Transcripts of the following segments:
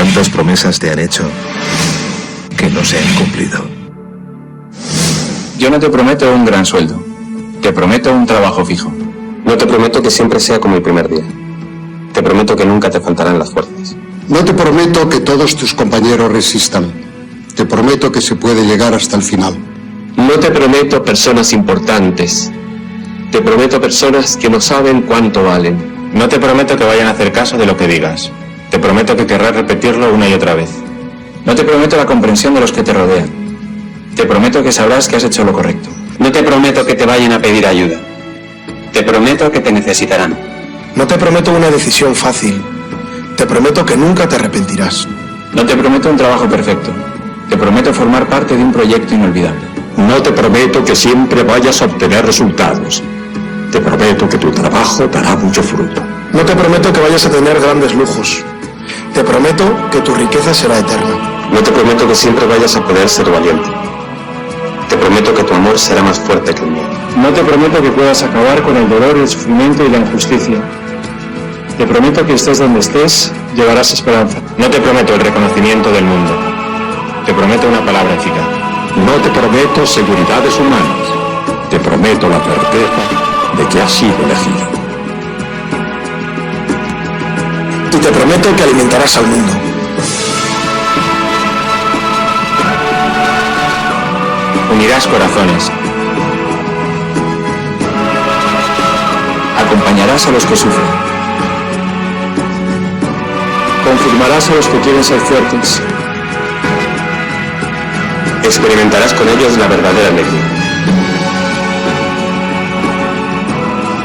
¿Cuántas promesas te han hecho que no se han cumplido? Yo no te prometo un gran sueldo. Te prometo un trabajo fijo. No te prometo que siempre sea como el primer día. Te prometo que nunca te faltarán las fuerzas. No te prometo que todos tus compañeros resistan. Te prometo que se puede llegar hasta el final. No te prometo personas importantes. Te prometo personas que no saben cuánto valen. No te prometo que vayan a hacer caso de lo que digas. Te prometo que querrás repetirlo una y otra vez. No te prometo la comprensión de los que te rodean. Te prometo que sabrás que has hecho lo correcto. No te prometo que te vayan a pedir ayuda. Te prometo que te necesitarán. No te prometo una decisión fácil. Te prometo que nunca te arrepentirás. No te prometo un trabajo perfecto. Te prometo formar parte de un proyecto inolvidable. No te prometo que siempre vayas a obtener resultados. Te prometo que tu trabajo dará mucho fruto. No te prometo que vayas a tener grandes lujos. Te prometo que tu riqueza será eterna. No te prometo que siempre vayas a poder ser valiente. Te prometo que tu amor será más fuerte que el mío. No te prometo que puedas acabar con el dolor, el sufrimiento y la injusticia. Te prometo que estés donde estés, llevarás esperanza. No te prometo el reconocimiento del mundo. Te prometo una palabra eficaz. No te prometo seguridades humanas. Te prometo la certeza de que has sido elegido. Y te prometo que alimentarás al mundo. Unirás corazones. Acompañarás a los que sufren. Confirmarás a los que quieren ser fuertes. Experimentarás con ellos la verdadera alegría.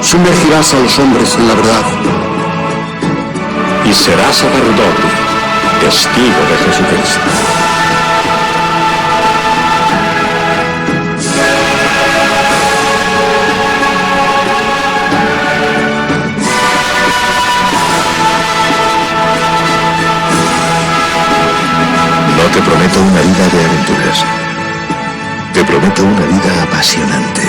Sumergirás a los hombres en la verdad. Y serás sacerdote, testigo de Jesucristo. No te prometo una vida de aventuras. Te prometo una vida apasionante.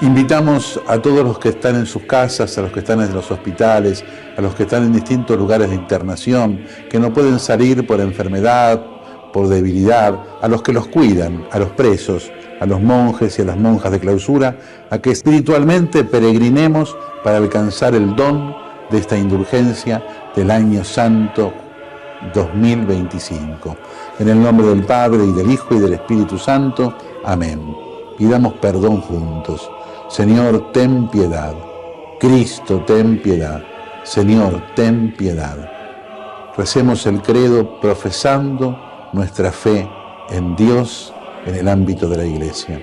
Invitamos a todos los que están en sus casas, a los que están en los hospitales, a los que están en distintos lugares de internación, que no pueden salir por enfermedad, por debilidad, a los que los cuidan, a los presos, a los monjes y a las monjas de clausura, a que espiritualmente peregrinemos para alcanzar el don de esta indulgencia del año santo 2025. En el nombre del Padre, y del Hijo, y del Espíritu Santo. Amén. Pidamos perdón juntos. Señor, ten piedad. Cristo, ten piedad. Señor, ten piedad. Recemos el credo profesando nuestra fe en Dios en el ámbito de la Iglesia.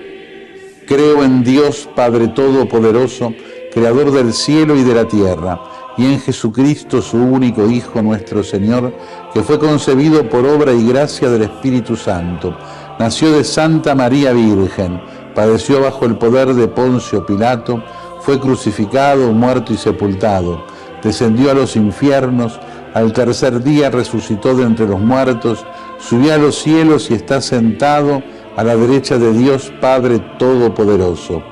Creo en Dios Padre Todopoderoso, Creador del cielo y de la tierra, y en Jesucristo, su único Hijo, nuestro Señor, que fue concebido por obra y gracia del Espíritu Santo. Nació de Santa María Virgen, padeció bajo el poder de Poncio Pilato, fue crucificado, muerto y sepultado, descendió a los infiernos, al tercer día resucitó de entre los muertos, subió a los cielos y está sentado a la derecha de Dios Padre Todopoderoso.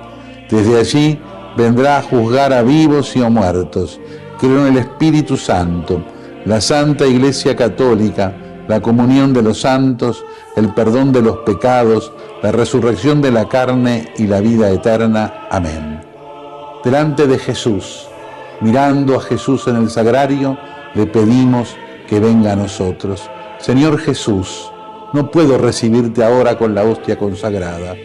Desde allí vendrá a juzgar a vivos y a muertos. Creo en el Espíritu Santo, la Santa Iglesia Católica, la comunión de los santos, el perdón de los pecados, la resurrección de la carne y la vida eterna. Amén. Delante de Jesús, mirando a Jesús en el sagrario, le pedimos que venga a nosotros. Señor Jesús, no puedo recibirte ahora con la hostia consagrada,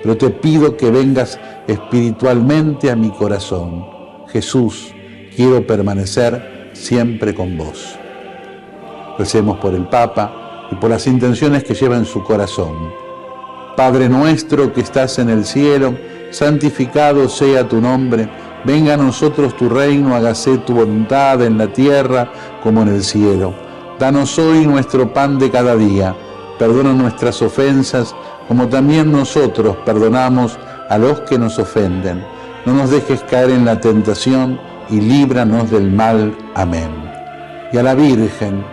pero te pido que vengas espiritualmente a mi corazón. Jesús, quiero permanecer siempre con vos. Recemos por el Papa y por las intenciones que lleva en su corazón. Padre nuestro que estás en el cielo, santificado sea tu nombre. Venga a nosotros tu reino, hágase tu voluntad en la tierra como en el cielo. Danos hoy nuestro pan de cada día. Perdona nuestras ofensas, como también nosotros perdonamos a los que nos ofenden. No nos dejes caer en la tentación y líbranos del mal. Amén. Y a la Virgen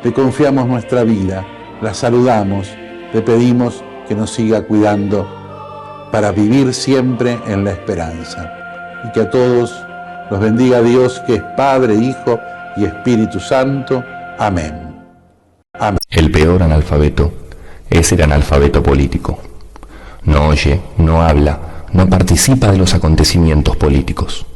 le confiamos nuestra vida, la saludamos, le pedimos que nos siga cuidando para vivir siempre en la esperanza. Y que a todos los bendiga Dios, que es Padre, Hijo y Espíritu Santo. Amén. Amén. El peor analfabeto es el analfabeto político. No oye, no habla, no participa de los acontecimientos políticos.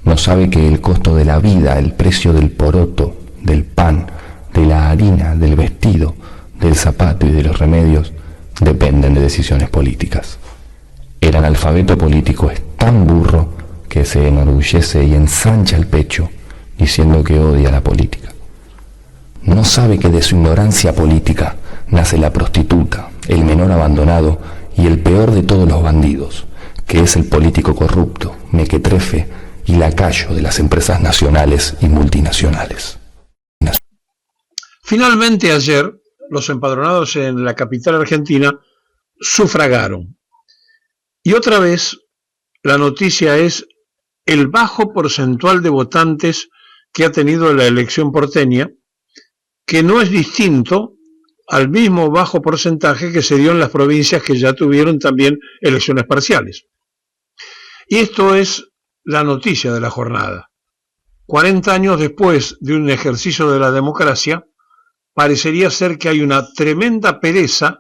No sabe que el costo de la vida, el precio del poroto, del pan, de la harina, del vestido, del zapato y de los remedios dependen de decisiones políticas. El analfabeto político es tan burro que se enorgullece y ensancha el pecho diciendo que odia la política. No sabe que de su ignorancia política nace la prostituta, el menor abandonado y el peor de todos los bandidos, que es el político corrupto, mequetrefe y lacayo de las empresas nacionales y multinacionales. Finalmente ayer, los empadronados en la capital argentina sufragaron. Y otra vez, la noticia es el bajo porcentual de votantes que ha tenido la elección porteña, que no es distinto al mismo bajo porcentaje que se dio en las provincias que ya tuvieron también elecciones parciales. Y esto es la noticia de la jornada. 40 años después de un ejercicio de la democracia, parecería ser que hay una tremenda pereza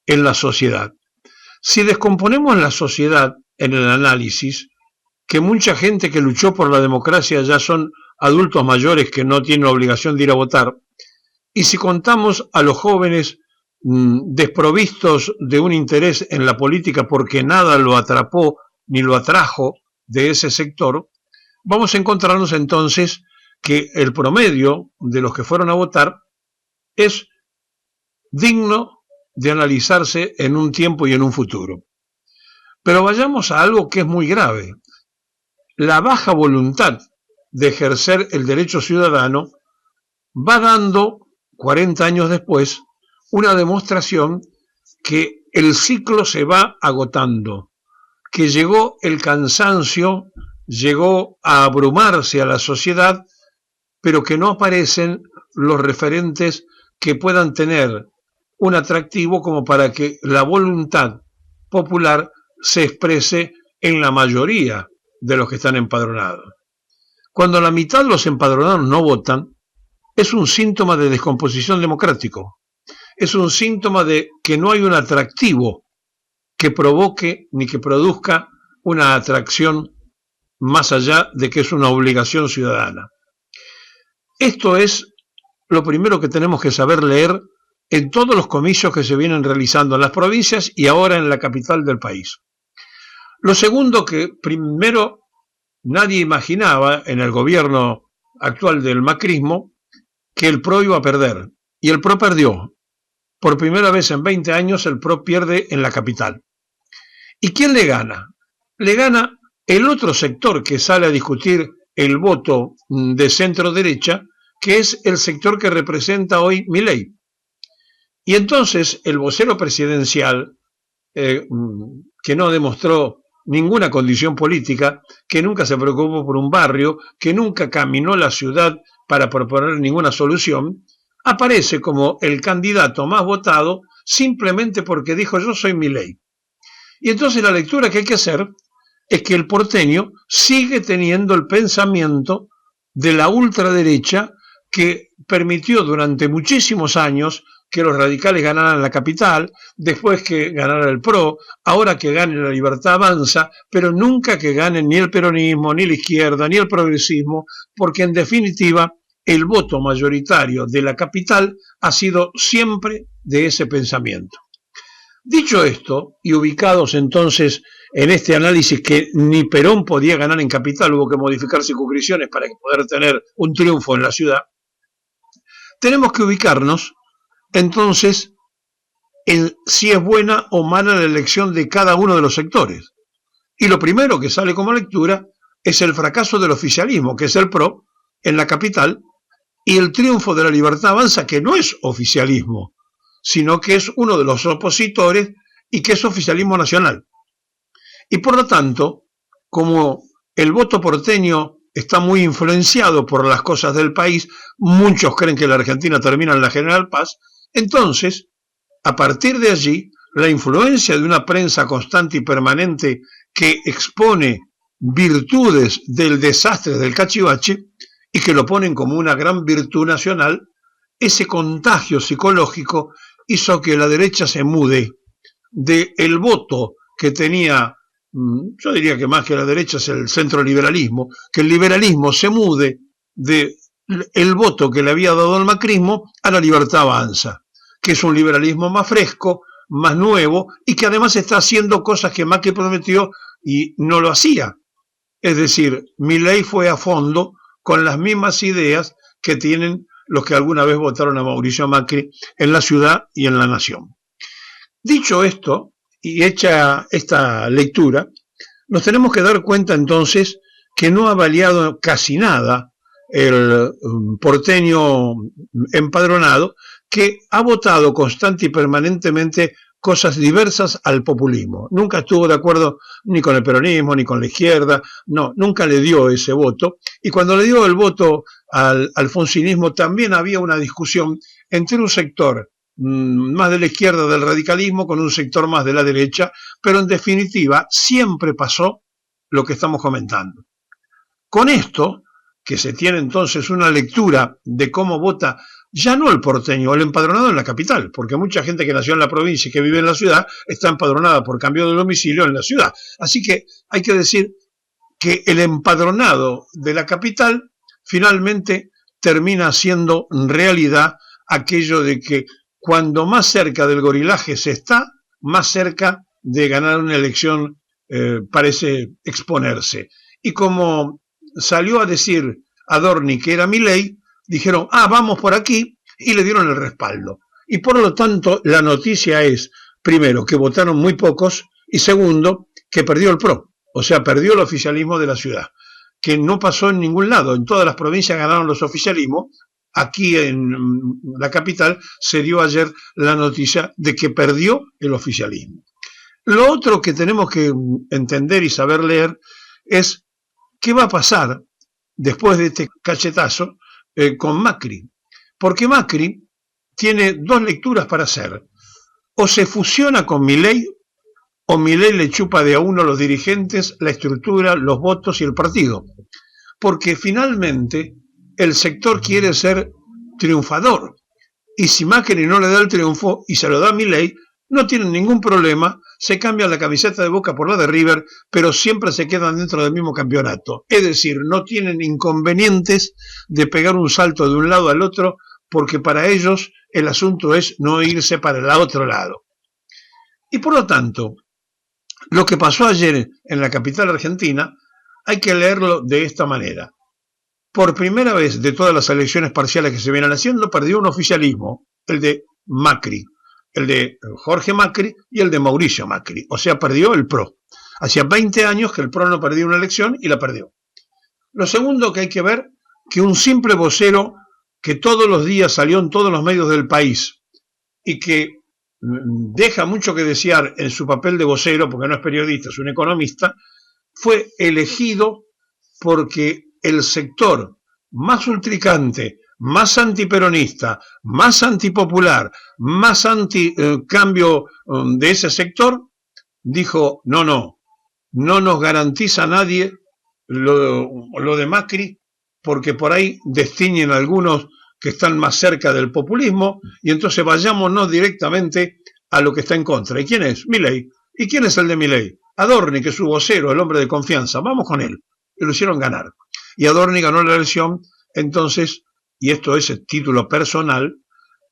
en la sociedad. Si descomponemos la sociedad en el análisis, que mucha gente que luchó por la democracia ya son adultos mayores que no tienen obligación de ir a votar, y si contamos a los jóvenes desprovistos de un interés en la política porque nada lo atrapó ni lo atrajo de ese sector, vamos a encontrarnos entonces que el promedio de los que fueron a votar es digno de analizarse en un tiempo y en un futuro. Pero vayamos a algo que es muy grave. La baja voluntad de ejercer el derecho ciudadano va dando, 40 años después, una demostración que el ciclo se va agotando, que llegó el cansancio, llegó a abrumarse a la sociedad, pero que no aparecen los referentes que puedan tener un atractivo como para que la voluntad popular se exprese en la mayoría de los que están empadronados. Cuando la mitad de los empadronados no votan, es un síntoma de descomposición democrático, es un síntoma de que no hay un atractivo que provoque ni que produzca una atracción más allá de que es una obligación ciudadana. Esto es lo primero que tenemos que saber leer en todos los comicios que se vienen realizando en las provincias y ahora en la capital del país. Lo segundo, que primero nadie imaginaba en el gobierno actual del macrismo que el PRO iba a perder, y el PRO perdió. Por primera vez en 20 años el PRO pierde en la capital. ¿Y quién le gana? Le gana el otro sector que sale a discutir el voto de centro-derecha, que es el sector que representa hoy Milei. Y entonces el vocero presidencial, que no demostró ninguna condición política, que nunca se preocupó por un barrio, que nunca caminó la ciudad para proponer ninguna solución, aparece como el candidato más votado simplemente porque dijo yo soy Milei. Y entonces la lectura que hay que hacer es que el porteño sigue teniendo el pensamiento de la ultraderecha que permitió durante muchísimos años que los radicales ganaran la capital, después que ganara el PRO, ahora que gane la Libertad Avanza, pero nunca que ganen ni el peronismo, ni la izquierda, ni el progresismo, porque en definitiva el voto mayoritario de la capital ha sido siempre de ese pensamiento. Dicho esto, y ubicados entonces en este análisis que ni Perón podía ganar en capital, hubo que modificar circunscripciones para poder tener un triunfo en la ciudad, tenemos que ubicarnos entonces en si es buena o mala la elección de cada uno de los sectores. Y lo primero que sale como lectura es el fracaso del oficialismo, que es el PRO, en la capital, y el triunfo de la Libertad Avanza, que no es oficialismo, sino que es uno de los opositores y que es oficialismo nacional. Y por lo tanto, como el voto porteño está muy influenciado por las cosas del país, muchos creen que la Argentina termina en la General Paz, entonces, a partir de allí, la influencia de una prensa constante y permanente que expone virtudes del desastre del cachivache y que lo ponen como una gran virtud nacional, ese contagio psicológico hizo que la derecha se mude del voto que tenía, yo diría que más que la derecha es el centro-liberalismo, que el liberalismo se mude del voto que le había dado el macrismo a la Libertad Avanza, que es un liberalismo más fresco, más nuevo, y que además está haciendo cosas que Macri prometió y no lo hacía. Es decir, Milei fue a fondo con las mismas ideas que tienen los que alguna vez votaron a Mauricio Macri en la ciudad y en la nación. Dicho esto, y hecha esta lectura, nos tenemos que dar cuenta entonces que no ha variado casi nada el porteño empadronado, que ha votado constante y permanentemente cosas diversas al populismo. Nunca estuvo de acuerdo ni con el peronismo, ni con la izquierda, no, nunca le dio ese voto. Y cuando le dio el voto al alfonsinismo, también había una discusión entre un sector más de la izquierda del radicalismo con un sector más de la derecha, pero en definitiva siempre pasó lo que estamos comentando. Con esto, que se tiene entonces una lectura de cómo vota ya no el porteño, el empadronado en la capital, porque mucha gente que nació en la provincia y que vive en la ciudad está empadronada por cambio de domicilio en la ciudad. Así que hay que decir que el empadronado de la capital finalmente termina siendo realidad aquello de que cuando más cerca del gorilaje se está, más cerca de ganar una elección parece exponerse. Y como salió a decir Adorni que era Milei, dijeron, vamos por aquí, y le dieron el respaldo. Y por lo tanto, la noticia es, primero, que votaron muy pocos, y segundo, que perdió el PRO, o sea, perdió el oficialismo de la ciudad, que no pasó en ningún lado. En todas las provincias ganaron los oficialismos. Aquí en la capital se dio ayer la noticia de que perdió el oficialismo. Lo otro que tenemos que entender y saber leer es qué va a pasar después de este cachetazo con Macri, porque Macri tiene dos lecturas para hacer: o se fusiona con Milei, o Milei le chupa de a uno los dirigentes, la estructura, los votos y el partido, porque finalmente el sector quiere ser triunfador, y si Macri no le da el triunfo y se lo da a Milei, no tienen ningún problema, se cambian la camiseta de Boca por la de River, pero siempre se quedan dentro del mismo campeonato. Es decir, no tienen inconvenientes de pegar un salto de un lado al otro porque para ellos el asunto es no irse para el otro lado. Y por lo tanto, lo que pasó ayer en la capital argentina hay que leerlo de esta manera. Por primera vez de todas las elecciones parciales que se vienen haciendo, perdió un oficialismo, el de Macri, el de Jorge Macri y el de Mauricio Macri. O sea, perdió el PRO. Hacía 20 años que el PRO no perdía una elección y la perdió. Lo segundo que hay que ver, que un simple vocero que todos los días salió en todos los medios del país y que deja mucho que desear en su papel de vocero, porque no es periodista, es un economista, fue elegido porque el sector más ultricante, más antiperonista, más antipopular, más anti-cambio de ese sector, dijo, no nos garantiza nadie lo de Macri, porque por ahí destiñen algunos que están más cerca del populismo, y entonces vayámonos directamente a lo que está en contra. ¿Y quién es? Milei. ¿Y quién es el de Milei? Adorni, que es su vocero, el hombre de confianza. Vamos con él. Y lo hicieron ganar. Y Adorni ganó la elección, entonces, y esto es el título personal,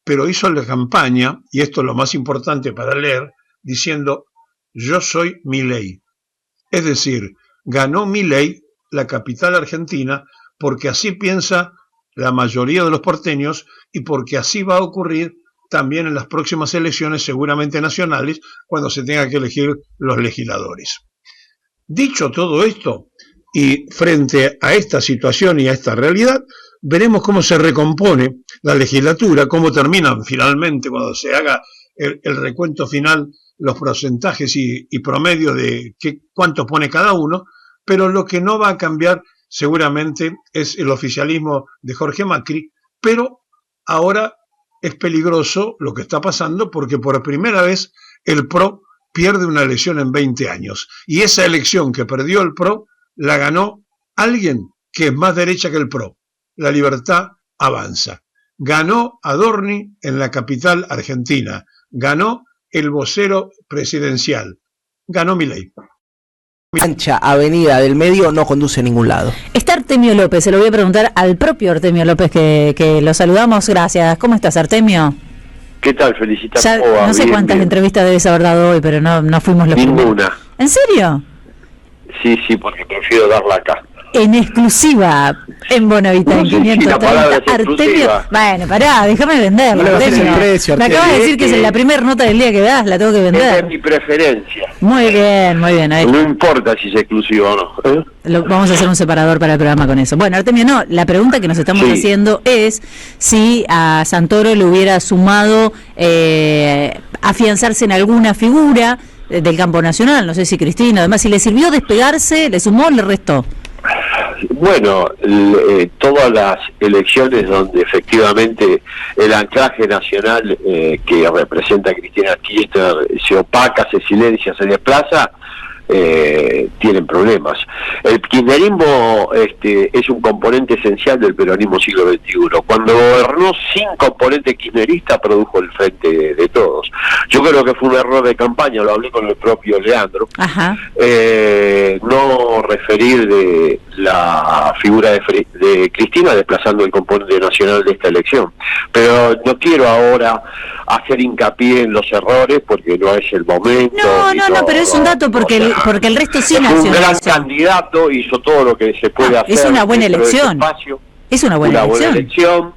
pero hizo la campaña, y esto es lo más importante para leer, diciendo, yo soy Milei. Es decir, ganó Milei la capital argentina, porque así piensa la mayoría de los porteños y porque así va a ocurrir también en las próximas elecciones, seguramente nacionales, cuando se tenga que elegir los legisladores. Dicho todo esto, y frente a esta situación y a esta realidad, veremos cómo se recompone la legislatura, cómo terminan finalmente, cuando se haga el recuento final, los porcentajes y promedios de cuánto pone cada uno, pero lo que no va a cambiar seguramente es el oficialismo de Jorge Macri, pero ahora es peligroso lo que está pasando porque por primera vez el PRO pierde una elección en 20 años. Y esa elección que perdió el PRO la ganó alguien que es más derecha que el PRO. La Libertad Avanza. Ganó Adorni en la capital argentina. Ganó el vocero presidencial. Ganó Milei. Ancha avenida del medio no conduce a ningún lado. Está Artemio López, se lo voy a preguntar al propio Artemio López que lo saludamos. Gracias. ¿Cómo estás, Artemio? ¿Qué tal? Felicitaciones. No sé cuántas entrevistas debes haber dado hoy, pero no fuimos los primeros. Ninguna. ¿En serio? Sí, porque prefiero darla acá. En exclusiva, en Bonavita, en 530. Artemio, bueno, pará, déjame venderla. No me acabas de decir que es la primera nota del día que das, la tengo que vender. Esa es mi preferencia. Muy bien. Ahí. No importa si es exclusiva o no. Vamos a hacer un separador para el programa con eso. Bueno, Artemio, la pregunta que nos estamos haciendo es si a Santoro le hubiera sumado afianzarse en alguna figura del campo nacional, no sé si Cristina, además si le sirvió despegarse, le sumó, le restó. Bueno, todas las elecciones donde efectivamente el anclaje nacional que representa Cristina Kirchner se opaca, se silencia, se desplaza, tienen problemas. El kirchnerismo es un componente esencial del peronismo siglo XXI. Cuando gobernó sin componente kirchnerista produjo el frente de todos. Yo creo que fue un error de campaña, lo hablé con el propio Leandro, no referir de la figura de Cristina desplazando el componente nacional de esta elección. Pero no quiero ahora hacer hincapié en los errores porque no es el momento. No, pero es un dato porque el resto sí nacionalizó. Un gran candidato, hizo todo lo que se puede hacer. Es una buena elección. Es una buena elección.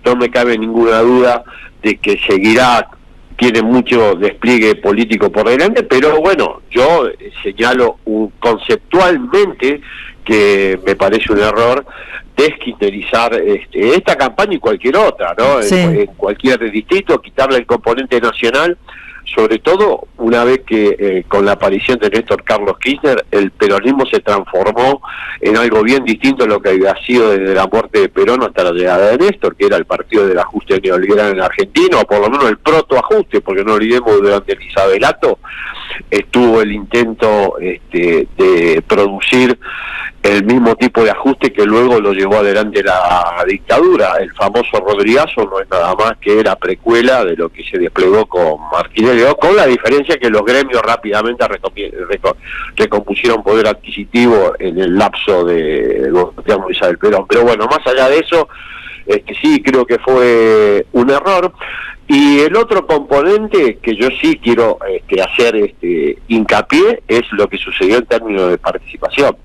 No me cabe ninguna duda de que seguirá, tiene mucho despliegue político por delante, pero bueno, yo señalo conceptualmente que me parece un error desquinterizar esta campaña y cualquier otra, ¿no? Sí. En cualquier distrito, quitarle el componente nacional, sobre todo una vez que con la aparición de Néstor Carlos Kirchner el peronismo se transformó en algo bien distinto a lo que había sido desde la muerte de Perón hasta la llegada de Néstor, que era el partido del ajuste neoliberal en Argentina, o por lo menos el protoajuste, porque no olvidemos durante el Isabelato estuvo el intento de producir el mismo tipo de ajuste que luego lo llevó adelante la dictadura. El famoso Rodrigazo no es nada más que la precuela de lo que se desplegó con Martínez León, con la diferencia que los gremios rápidamente recompusieron poder adquisitivo en el lapso de gobierno de Isabel Perón. Pero bueno, más allá de eso, Sí, creo que fue un error. Y el otro componente que yo sí quiero hacer hincapié es lo que sucedió en términos de participación.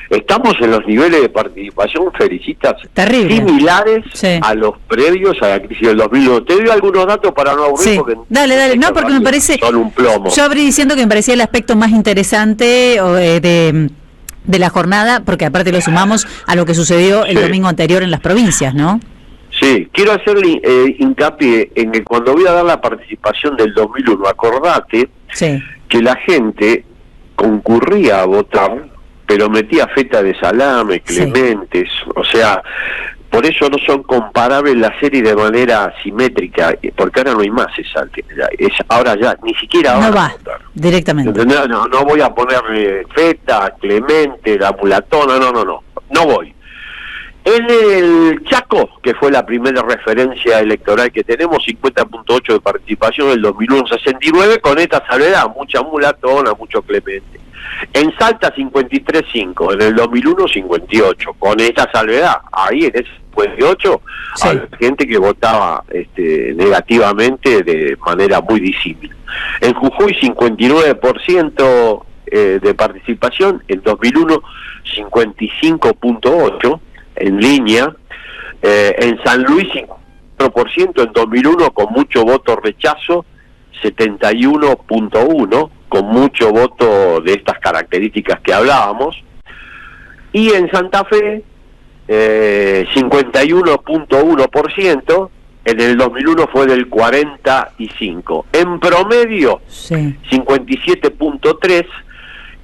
Estamos en los niveles de participación, Felicitas, similares a los previos a la crisis del 2001. Te doy algunos datos para no aburrir. Porque dale, no, porque me parece... Son un plomo. Yo abrí diciendo que me parecía el aspecto más interesante de la jornada, porque aparte lo sumamos a lo que sucedió el domingo anterior en las provincias, ¿no? Sí, quiero hacerle hincapié en que cuando voy a dar la participación del 2001, acordate que la gente concurría a votar, pero metía feta de salame, clementes, o sea, por eso no son comparables las series de manera simétrica, porque ahora no hay más ahora ya, ni siquiera ahora. No va, directamente. No voy a ponerle feta, clemente, la mulatona, no voy. En el Chaco, que fue la primera referencia electoral que tenemos, 50.8 de participación en el 2001, 69, con esta salvedad, mucha mulatona, mucho clemente. En Salta, 53.5, en el 2001, 58, con esta salvedad. Ahí en ese 58 había gente que votaba negativamente de manera muy disímil. En Jujuy, 59% de participación, en 2001, 55.8%. En línea, en San Luis 5% en 2001 con mucho voto rechazo, 71.1 con mucho voto de estas características que hablábamos, y en Santa Fe 51.1%, en el 2001 fue del 45, en promedio 57.3%.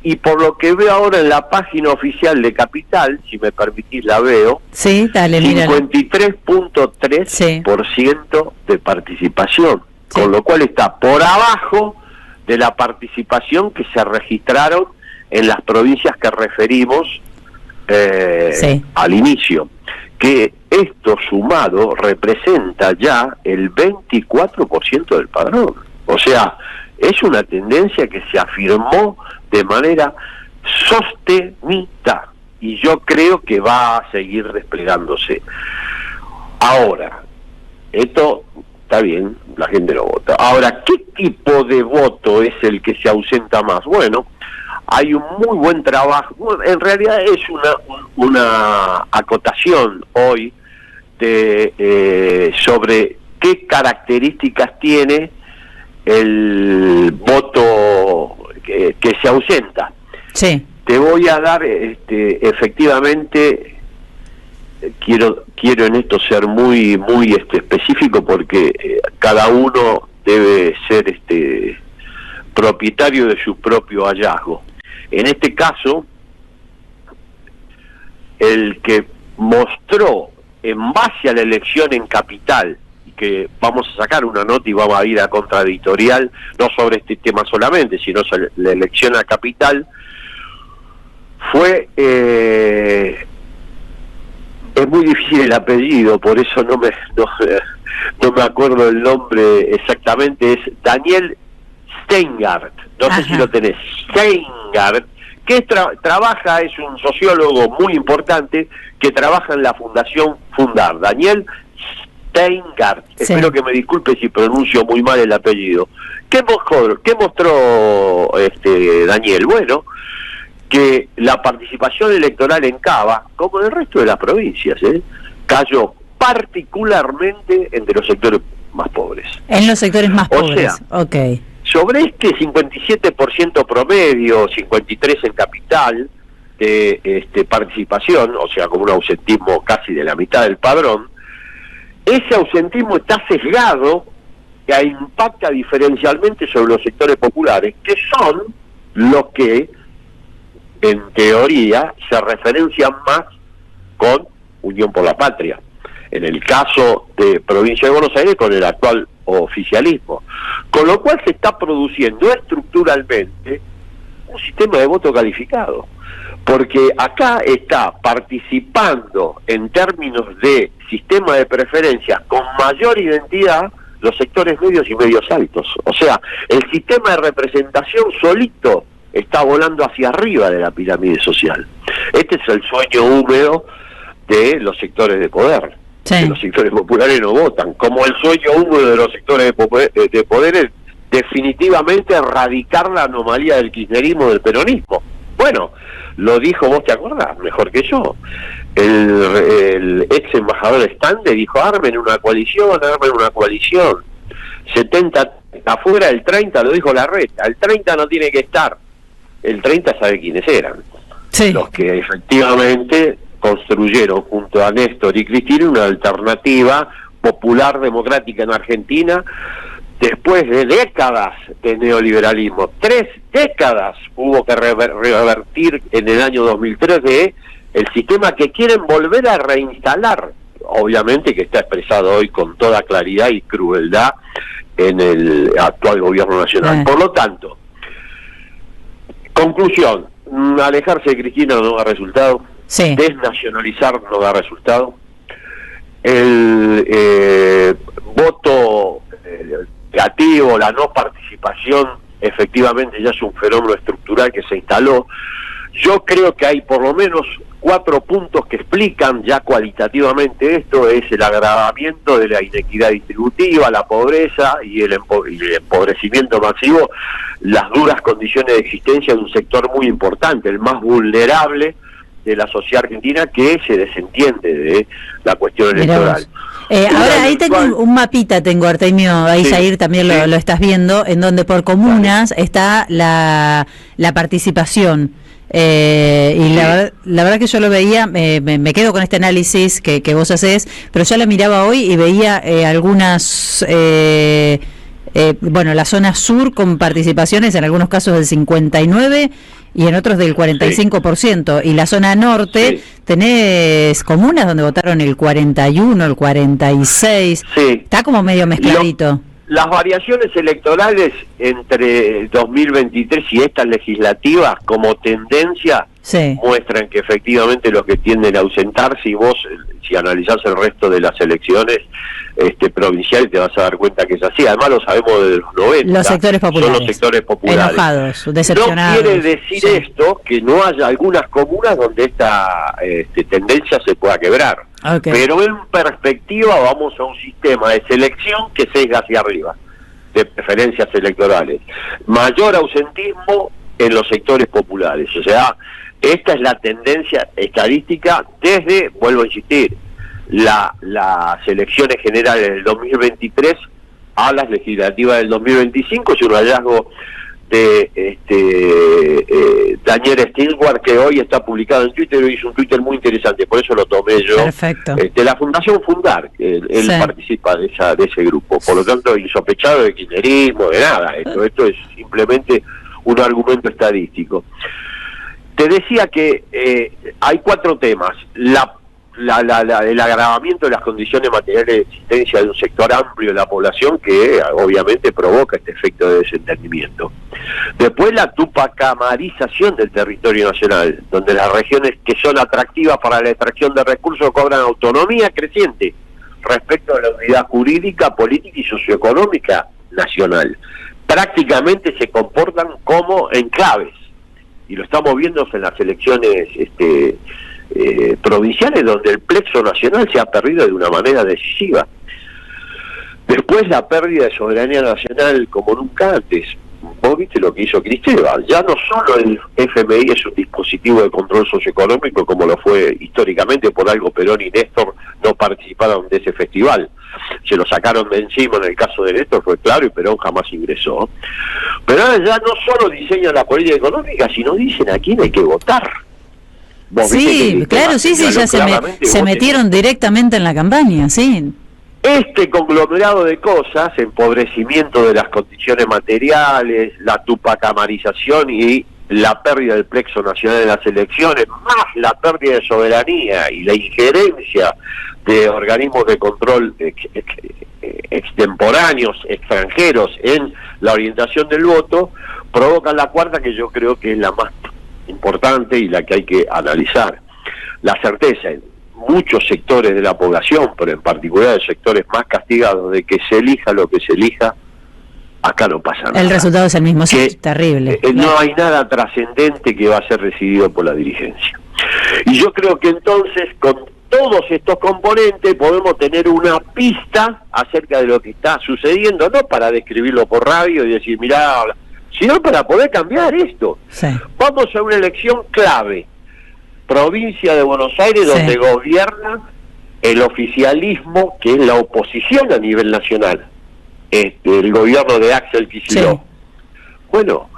Y por lo que veo ahora en la página oficial de Capital, si me permitís la veo, 53.3% de participación, con lo cual está por abajo de la participación que se registraron en las provincias que referimos al inicio. Que esto sumado representa ya el 24% del padrón. O sea, es una tendencia que se afirmó de manera sostenida y yo creo que va a seguir desplegándose. Ahora, esto está bien, la gente lo vota. Ahora, ¿qué tipo de voto es el que se ausenta más? Bueno, hay un muy buen trabajo, bueno, en realidad es una acotación hoy sobre qué características tiene el voto que se ausenta. Te voy a dar efectivamente, quiero en esto ser muy específico, porque cada uno debe ser propietario de su propio hallazgo. En este caso, el que mostró en base a la elección en Capital, que vamos a sacar una nota y vamos a ir a contradictorial, no sobre este tema solamente, sino sobre la elección a Capital, fue, es muy difícil el apellido, por eso no me acuerdo el nombre exactamente, es Daniel Steingart, no sé si lo tenés, Steingart, que trabaja, es un sociólogo muy importante, que trabaja en la Fundación Fundar, Daniel Steingart, espero que me disculpe si pronuncio muy mal el apellido. ¿Qué mostró Daniel? Bueno, que la participación electoral en Cava, como en el resto de las provincias, cayó particularmente entre los sectores más pobres. En los sectores más pobres, sobre este 57% promedio, 53% en Capital, de participación, o sea, como un ausentismo casi de la mitad del padrón, ese ausentismo está sesgado e impacta diferencialmente sobre los sectores populares, que son los que, en teoría, se referencian más con Unión por la Patria. En el caso de Provincia de Buenos Aires, con el actual oficialismo. Con lo cual se está produciendo estructuralmente un sistema de voto calificado. Porque acá está participando en términos de sistema de preferencias con mayor identidad los sectores medios y medios altos. O sea, el sistema de representación solito está volando hacia arriba de la pirámide social. Este es el sueño húmedo de los sectores de poder. que los sectores populares no votan, como el sueño uno de los sectores de poder es definitivamente erradicar la anomalía del kirchnerismo, del peronismo. Bueno, lo dijo, vos te acordás, mejor que yo, el ex embajador Stande dijo, armen una coalición, 70 afuera, el 30 lo dijo Larreta, el 30 no tiene que estar, el 30 sabe quiénes eran, los que efectivamente construyeron junto a Néstor y Cristina una alternativa popular democrática en Argentina después de décadas de neoliberalismo. 3 décadas hubo que revertir en el año 2003 de el sistema que quieren volver a reinstalar, obviamente que está expresado hoy con toda claridad y crueldad en el actual gobierno nacional. Por lo tanto, conclusión, alejarse de Cristina no da resultado, desnacionalizar no da resultado, el voto negativo, la no participación, efectivamente ya es un fenómeno estructural que se instaló. Yo creo que hay por lo menos 4 puntos que explican ya cualitativamente esto: es el agravamiento de la inequidad distributiva, la pobreza y el empobrecimiento masivo, las duras condiciones de existencia de un sector muy importante, el más vulnerable de la sociedad argentina, que se desentiende de la cuestión electoral. Ahora ahí tengo un mapita, Artemio, ahí Jair también lo estás viendo, en donde por comunas está la participación. Y la verdad que yo lo veía, me quedo con este análisis que vos hacés, pero yo la miraba hoy y veía algunas, la zona sur con participaciones en algunos casos del 59% y en otros del 45%, y la zona norte tenés comunas donde votaron el 41%, el 46%, está como medio mezcladito. Las variaciones electorales entre 2023 y estas legislativas como tendencia muestran que efectivamente los que tienden a ausentarse, y vos si analizás el resto de las elecciones provinciales te vas a dar cuenta que es así. Además lo sabemos desde los 90. Los sectores populares. Son los sectores populares. Enojados, decepcionados. No quiere decir esto que no haya algunas comunas donde esta tendencia se pueda quebrar. Pero en perspectiva vamos a un sistema de selección que sesga hacia arriba, de preferencias electorales. Mayor ausentismo en los sectores populares. O sea, esta es la tendencia estadística desde, vuelvo a insistir, las elecciones generales del 2023 a las legislativas del 2025. Es un hallazgo de Daniel Stilwell, que hoy está publicado en Twitter. Hoy hizo un Twitter muy interesante, por eso lo tomé yo. Perfecto. De la Fundación Fundar, él participa de ese grupo, por lo tanto insospechado de kirchnerismo, de nada. Esto es simplemente un argumento estadístico. Te decía que hay 4 temas: el agravamiento de las condiciones materiales de existencia de un sector amplio de la población que obviamente provoca este efecto de desentendimiento. Después, la tupacamarización del territorio nacional, donde las regiones que son atractivas para la extracción de recursos cobran autonomía creciente respecto a la unidad jurídica, política y socioeconómica nacional. Prácticamente se comportan como enclaves, y lo estamos viendo en las elecciones provinciales, donde el plexo nacional se ha perdido de una manera decisiva. Después, la pérdida de soberanía nacional como nunca antes. Vos viste lo que hizo Cristóbal. Ya no solo el FMI es un dispositivo de control socioeconómico como lo fue históricamente, por algo Perón y Néstor no participaron de ese festival. Se lo sacaron de encima en el caso de Néstor, fue claro, y Perón jamás ingresó. Pero ahora ya no solo diseñan la política económica, sino dicen a quién hay que votar. Sí, claro, ya se metieron directamente en la campaña, sí. Este conglomerado de cosas, empobrecimiento de las condiciones materiales, la tupacamarización y la pérdida del plexo nacional en las elecciones, más la pérdida de soberanía y la injerencia de organismos de control extemporáneos, extranjeros, en la orientación del voto, provocan la cuarta, que yo creo que es la más importante y la que hay que analizar: la certeza en muchos sectores de la población, pero en particular en sectores más castigados, de que se elija lo que se elija, acá no pasa nada. El resultado es el mismo, sí, es terrible. No hay nada trascendente que va a ser decidido por la dirigencia. Y yo creo que entonces, con todos estos componentes podemos tener una pista acerca de lo que está sucediendo, no para describirlo por radio y decir, mirá, sino para poder cambiar esto. Sí. Vamos a una elección clave, provincia de Buenos Aires, donde gobierna el oficialismo, que es la oposición a nivel nacional, el gobierno de Axel Kicillof. Sí. Bueno,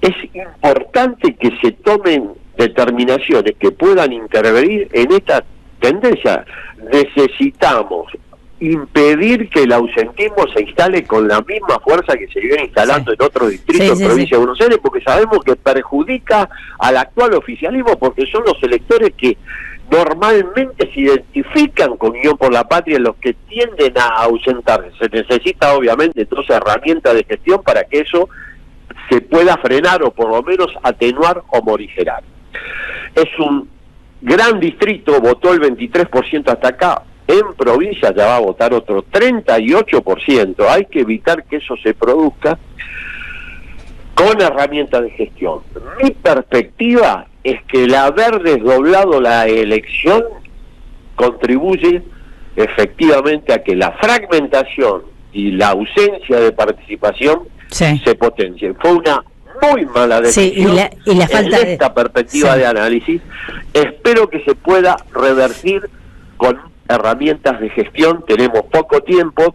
es importante que se tomen determinaciones que puedan intervenir en esta tendencia. Necesitamos impedir que el ausentismo se instale con la misma fuerza que se viene instalando en otros distritos de provincia de Buenos Aires, porque sabemos que perjudica al actual oficialismo, porque son los electores que normalmente se identifican con Unión por la Patria, los que tienden a ausentarse. Se necesita obviamente entonces herramientas de gestión para que eso se pueda frenar o por lo menos atenuar o morigerar. Es un gran distrito, votó el 23% hasta acá. En provincia ya va a votar otro 38%. Hay que evitar que eso se produzca con herramientas de gestión. Mi perspectiva es que el haber desdoblado la elección contribuye efectivamente a que la fragmentación y la ausencia de participación se potencien. Fue una muy mala decisión y la falta en esta perspectiva de análisis. Espero que se pueda revertir con herramientas de gestión. Tenemos poco tiempo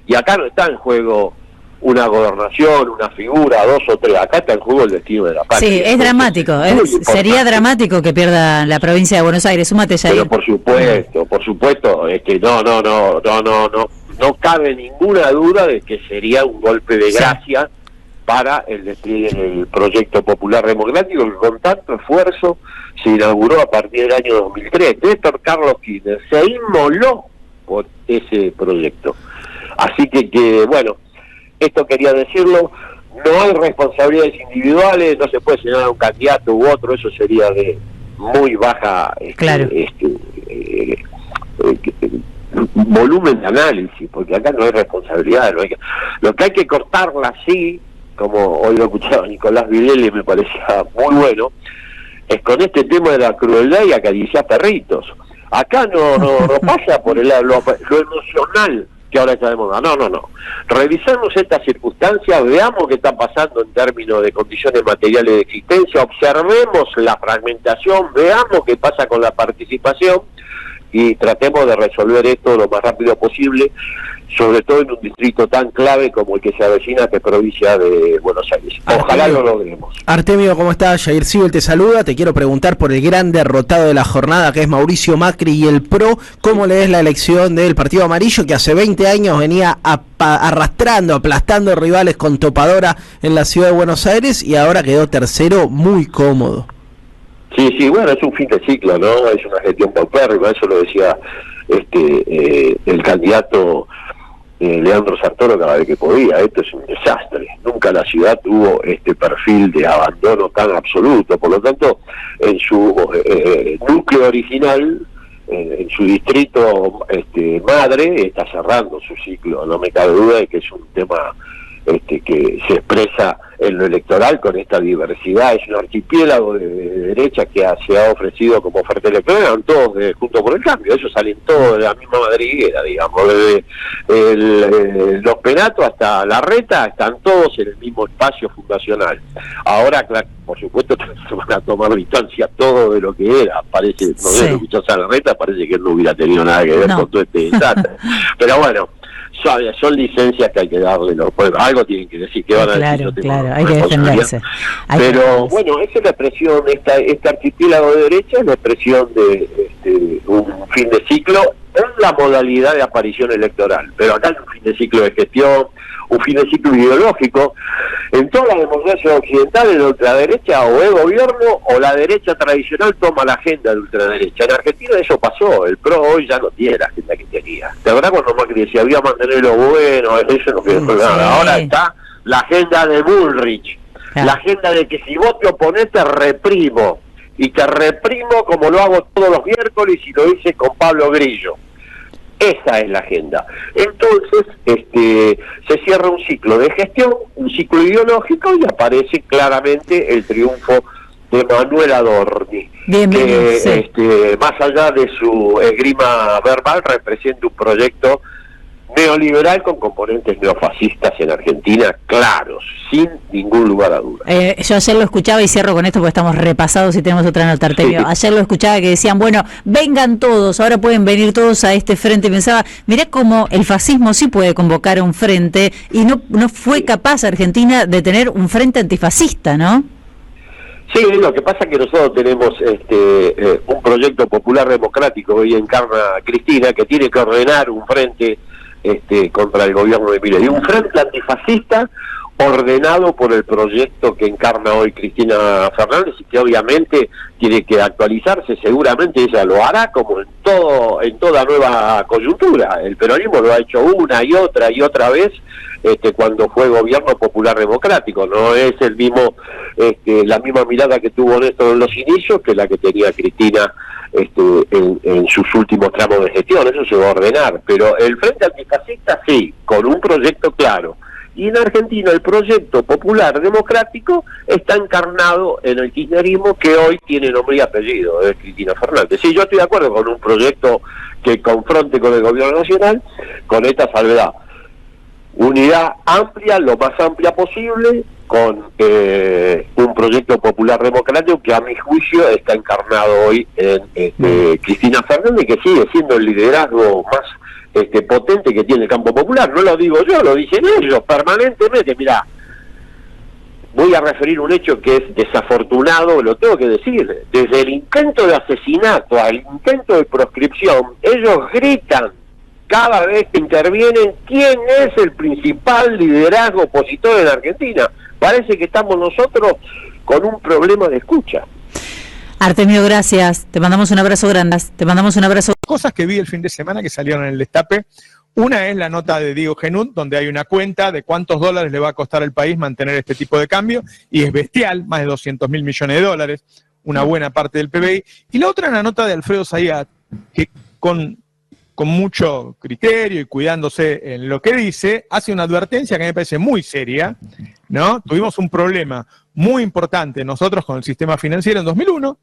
y acá no está en juego una gobernación, una figura, 2 o 3, acá está en juego el destino de la patria. Sí, es dramático, sería dramático que pierda la provincia de Buenos Aires. Súmate, Jair. Pero por supuesto, es que no cabe ninguna duda de que sería un golpe de gracia para el despliegue del proyecto popular democrático, que con tanto esfuerzo se inauguró a partir del año 2003. Néstor Carlos Kirchner se inmoló por ese proyecto. Así que bueno, esto quería decirlo. No hay responsabilidades individuales, no se puede señalar a un candidato u otro, eso sería de muy baja volumen de análisis, porque acá no hay responsabilidad. Lo que hay que cortarla así, como hoy lo escuchaba Nicolás Vilelli, me parecía muy bueno, es con este tema de la crueldad y acariciar perritos. Acá no pasa por lo emocional que ahora está de moda. No. Revisemos estas circunstancias, veamos qué está pasando en términos de condiciones materiales de existencia, observemos la fragmentación, veamos qué pasa con la participación y tratemos de resolver esto lo más rápido posible, sobre todo en un distrito tan clave como el que se avecina, que es provincia de Buenos Aires. Ojalá lo logremos. Artemio, ¿cómo estás? Jair Sibel te saluda. Te quiero preguntar por el gran derrotado de la jornada, que es Mauricio Macri y el PRO. ¿Cómo lees la elección del Partido Amarillo, que hace 20 años venía arrastrando, aplastando rivales con topadora en la ciudad de Buenos Aires y ahora quedó tercero muy cómodo? Sí, bueno, es un fin de ciclo, ¿no? Es una gestión paupérrima, eso lo decía el candidato Leandro Santoro cada vez que podía. Esto es un desastre. Nunca la ciudad tuvo este perfil de abandono tan absoluto. Por lo tanto, en su núcleo original, en su distrito madre, está cerrando su ciclo. No me cabe duda de que es un tema que se expresa en lo electoral con esta diversidad. Es un archipiélago de derecha que se ha ofrecido como oferta electoral. Eran todos de Juntos por el Cambio, ellos salen todos de la misma madriguera, digamos, desde los Penatos hasta Larreta, están todos en el mismo espacio fundacional. Ahora, claro, por supuesto, se van a tomar distancia todo de lo que era. Parece, no sé, lo escuchás a Larreta, parece que él no hubiera tenido nada que ver con todo este desastre. Pero bueno, son licencias que hay que darle los pueblos. Algo tienen que decir, que van a decir. Claro, hay que defenderse. Pero bueno, esa es la expresión, este archipiélago de derecha es la expresión de un fin de ciclo en la modalidad de aparición electoral. Pero acá es un fin de ciclo de gestión, un fin de ciclo ideológico. En todas las democracias occidentales, la ultraderecha o es gobierno o la derecha tradicional toma la agenda de ultraderecha. En Argentina eso pasó, el PRO hoy ya no tiene la agenda que tenía. ¿Te acuerdas cuando Macri decía había mantener lo bueno? Eso no quedó nada. Ahora está la agenda de Bullrich, la agenda de que si vos te oponés te reprimo, y te reprimo como lo hago todos los miércoles y lo hice con Pablo Grillo. Esa es la agenda. Entonces, se cierra un ciclo de gestión, un ciclo ideológico, y aparece claramente el triunfo de Manuel Adorni, Bienvenido, que sí. más allá de su esgrima verbal representa un proyecto neoliberal con componentes neofascistas en Argentina, claros, sin ningún lugar a dudas. Yo ayer lo escuchaba, y cierro con esto porque estamos repasados y tenemos otra nota, Artemio. Sí. Ayer lo escuchaba que decían, bueno, vengan todos, ahora pueden venir todos a este frente. Y pensaba, mirá cómo el fascismo sí puede convocar un frente, y no fue capaz Argentina de tener un frente antifascista, ¿no? Sí, lo que pasa es que nosotros tenemos un proyecto popular democrático, hoy encarna Cristina, que tiene que ordenar un frente contra el gobierno de Milei, y un frente antifascista ordenado por el proyecto que encarna hoy Cristina Fernández, y que obviamente tiene que actualizarse. Seguramente ella lo hará, como en toda nueva coyuntura. El peronismo lo ha hecho una y otra vez cuando fue gobierno popular democrático. No es el mismo la misma mirada que tuvo Néstor en los inicios que la que tenía Cristina en sus últimos tramos de gestión. Eso se va a ordenar, pero el Frente Antifascista sí, con un proyecto claro. Y en Argentina el proyecto popular democrático está encarnado en el kirchnerismo, que hoy tiene nombre y apellido, es Cristina Fernández. Sí, yo estoy de acuerdo con un proyecto que confronte con el gobierno nacional, con esta salvedad: unidad amplia, lo más amplia posible, con un proyecto popular democrático que a mi juicio está encarnado hoy en Cristina Fernández, que sigue siendo el liderazgo más potente que tiene el campo popular. No lo digo yo, lo dicen ellos permanentemente. Mirá, voy a referir un hecho que es desafortunado, lo tengo que decir. Desde el intento de asesinato al intento de proscripción, ellos gritan cada vez que intervienen quién es el principal liderazgo opositor en Argentina. Parece que estamos nosotros con un problema de escucha. Artemio, gracias. Te mandamos un abrazo grande. Te mandamos un abrazo. Cosas que vi el fin de semana que salieron en el Destape. Una es la nota de Diego Genut, donde hay una cuenta de cuántos dólares le va a costar al país mantener este tipo de cambio, y es bestial, más de 200.000 millones de dólares, una buena parte del PBI. Y la otra es la nota de Alfredo Zayat, que con mucho criterio y cuidándose en lo que dice, hace una advertencia que me parece muy seria, ¿no? Tuvimos un problema muy importante nosotros con el sistema financiero en 2001,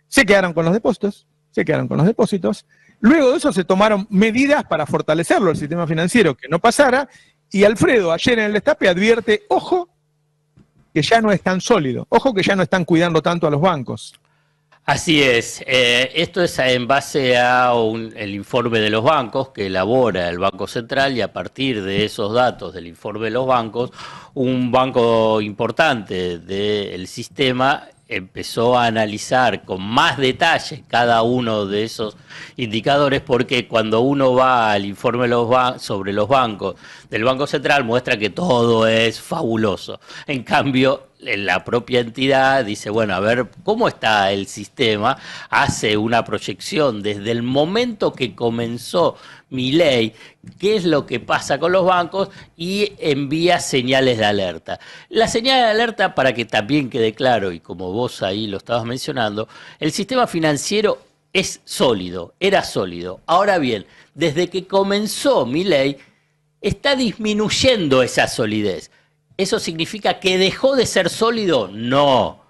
se quedaron con los depósitos, luego de eso se tomaron medidas para fortalecerlo, el sistema financiero, que no pasara, y Alfredo ayer en el Destape advierte, ojo, que ya no es tan sólido, ojo que ya no están cuidando tanto a los bancos. Así es, esto es en base a el informe de los bancos que elabora el Banco Central, y a partir de esos datos del informe de los bancos, un banco importante del sistema empezó a analizar con más detalle cada uno de esos indicadores, porque cuando uno va al informe sobre los bancos del Banco Central muestra que todo es fabuloso. En cambio, la propia entidad dice, bueno, a ver, ¿cómo está el sistema? Hace una proyección desde el momento que comenzó Milei, qué es lo que pasa con los bancos, y envía señales de alerta. La señal de alerta, para que también quede claro, y como vos ahí lo estabas mencionando, el sistema financiero es sólido, era sólido. Ahora bien, desde que comenzó Milei, está disminuyendo esa solidez. ¿Eso significa que dejó de ser sólido? No,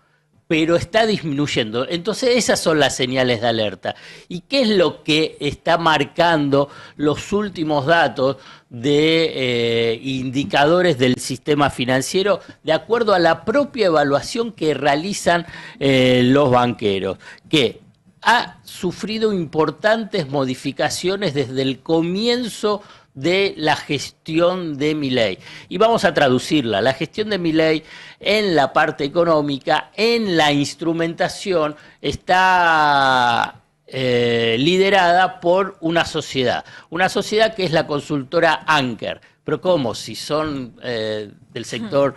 pero está disminuyendo. Entonces esas son las señales de alerta. ¿Y qué es lo que está marcando los últimos datos de indicadores del sistema financiero, de acuerdo a la propia evaluación que realizan los banqueros? Que ha sufrido importantes modificaciones desde el comienzo de la gestión de Milei. Y vamos a traducirla. La gestión de Milei en la parte económica, en la instrumentación, está liderada por una sociedad que es la consultora Anker. Pero ¿cómo? Si son del sector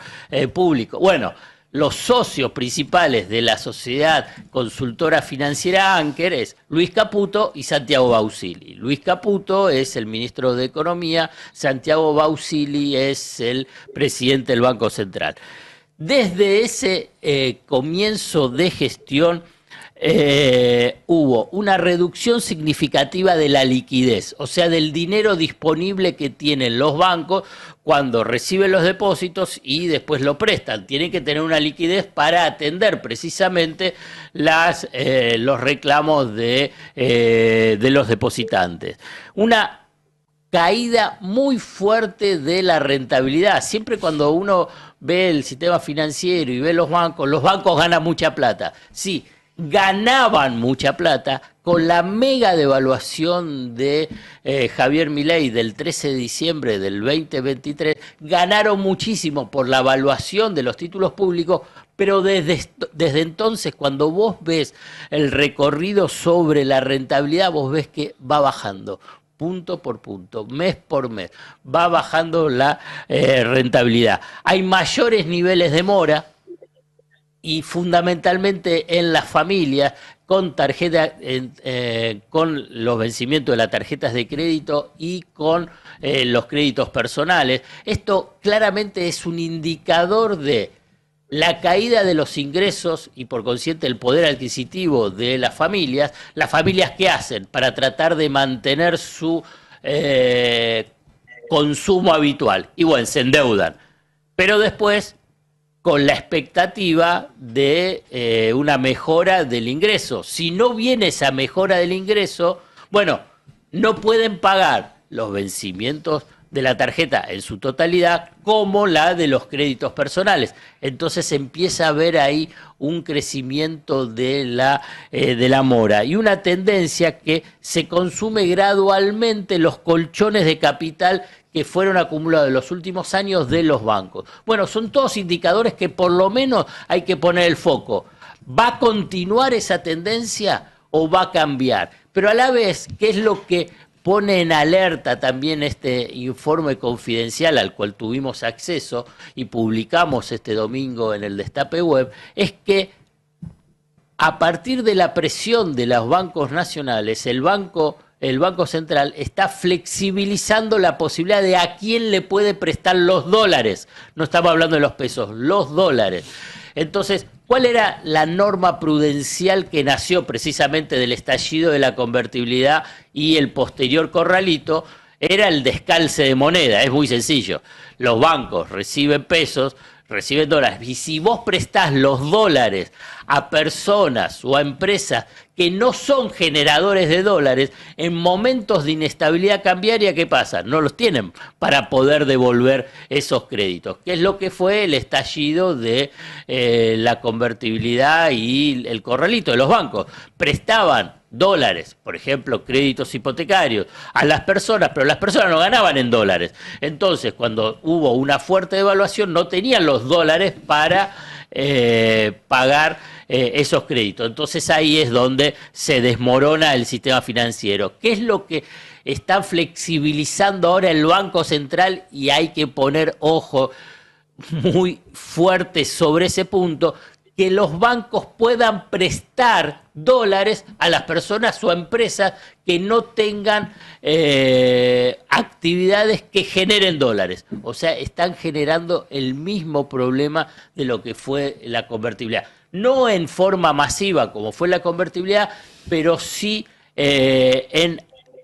público. Bueno, los socios principales de la sociedad consultora financiera Anker es Luis Caputo y Santiago Bausili. Luis Caputo es el ministro de Economía, Santiago Bausili es el presidente del Banco Central. Desde ese comienzo de gestión, hubo una reducción significativa de la liquidez, o sea, del dinero disponible que tienen los bancos cuando reciben los depósitos y después lo prestan. Tienen que tener una liquidez para atender precisamente los reclamos de los depositantes. Una caída muy fuerte de la rentabilidad. Siempre cuando uno ve el sistema financiero y ve los bancos ganan mucha plata. Sí, ganaban mucha plata. Con la mega devaluación de Javier Milei del 13 de diciembre del 2023, ganaron muchísimo por la evaluación de los títulos públicos, pero desde entonces, cuando vos ves el recorrido sobre la rentabilidad, vos ves que va bajando. Punto por punto, mes por mes, va bajando la rentabilidad. Hay mayores niveles de mora y fundamentalmente en las familias con con los vencimientos de las tarjetas de crédito y con los créditos personales. Esto claramente es un indicador de la caída de los ingresos y por consiguiente el poder adquisitivo de las familias. ¿Las familias qué hacen para tratar de mantener su consumo habitual? Y bueno, se endeudan. Pero después, con la expectativa de una mejora del ingreso. Si no viene esa mejora del ingreso, bueno, no pueden pagar los vencimientos de la tarjeta en su totalidad como la de los créditos personales. Entonces empieza a haber ahí un crecimiento de la mora y una tendencia que se consume gradualmente los colchones de capital que fueron acumulados en los últimos años de los bancos. Bueno, son todos indicadores que por lo menos hay que poner el foco. ¿Va a continuar esa tendencia o va a cambiar? Pero a la vez, ¿qué es lo que pone en alerta también este informe confidencial al cual tuvimos acceso y publicamos este domingo en el Destape Web? Es que a partir de la presión de los bancos nacionales, el Banco Central está flexibilizando la posibilidad de a quién le puede prestar los dólares. No estamos hablando de los pesos, los dólares. Entonces, ¿cuál era la norma prudencial que nació precisamente del estallido de la convertibilidad y el posterior corralito? Era el descalce de moneda. Es muy sencillo. Los bancos reciben pesos, reciben dólares, y si vos prestás los dólares a personas o a empresas que no son generadores de dólares, en momentos de inestabilidad cambiaria, ¿qué pasa? No los tienen para poder devolver esos créditos, que es lo que fue el estallido de la convertibilidad y el corralito de los bancos. Prestaban dólares, por ejemplo, créditos hipotecarios a las personas, pero las personas no ganaban en dólares. Entonces, cuando hubo una fuerte devaluación, no tenían los dólares para pagar esos créditos. Entonces ahí es donde se desmorona el sistema financiero. ¿Qué es lo que está flexibilizando ahora el Banco Central? Y hay que poner ojo muy fuerte sobre ese punto, que los bancos puedan prestar dólares a las personas o empresas que no tengan actividades que generen dólares. O sea, están generando el mismo problema de lo que fue la convertibilidad. No en forma masiva como fue la convertibilidad, pero sí en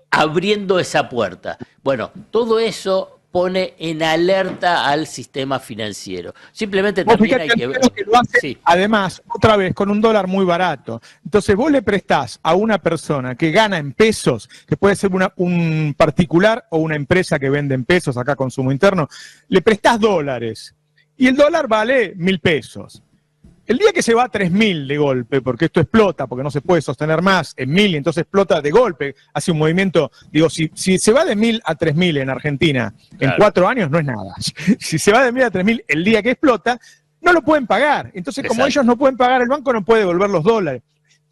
abriendo esa puerta. Bueno, todo eso pone en alerta al sistema financiero. Simplemente también hay que ver que lo hace, sí. Además, otra vez, con un dólar muy barato. Entonces vos le prestás a una persona que gana en pesos, que puede ser un particular o una empresa que vende en pesos, acá consumo interno, le prestás dólares y el dólar vale 1.000 pesos. El día que se va a 3.000 de golpe, porque esto explota, porque no se puede sostener más en 1.000 y entonces explota de golpe, hace un movimiento, digo, si se va de 1.000 a 3.000 en Argentina en 4 años no es nada. Si se va de 1.000 a 3.000 el día que explota, no lo pueden pagar. Entonces, como ellos no pueden pagar, el banco no puede devolver los dólares.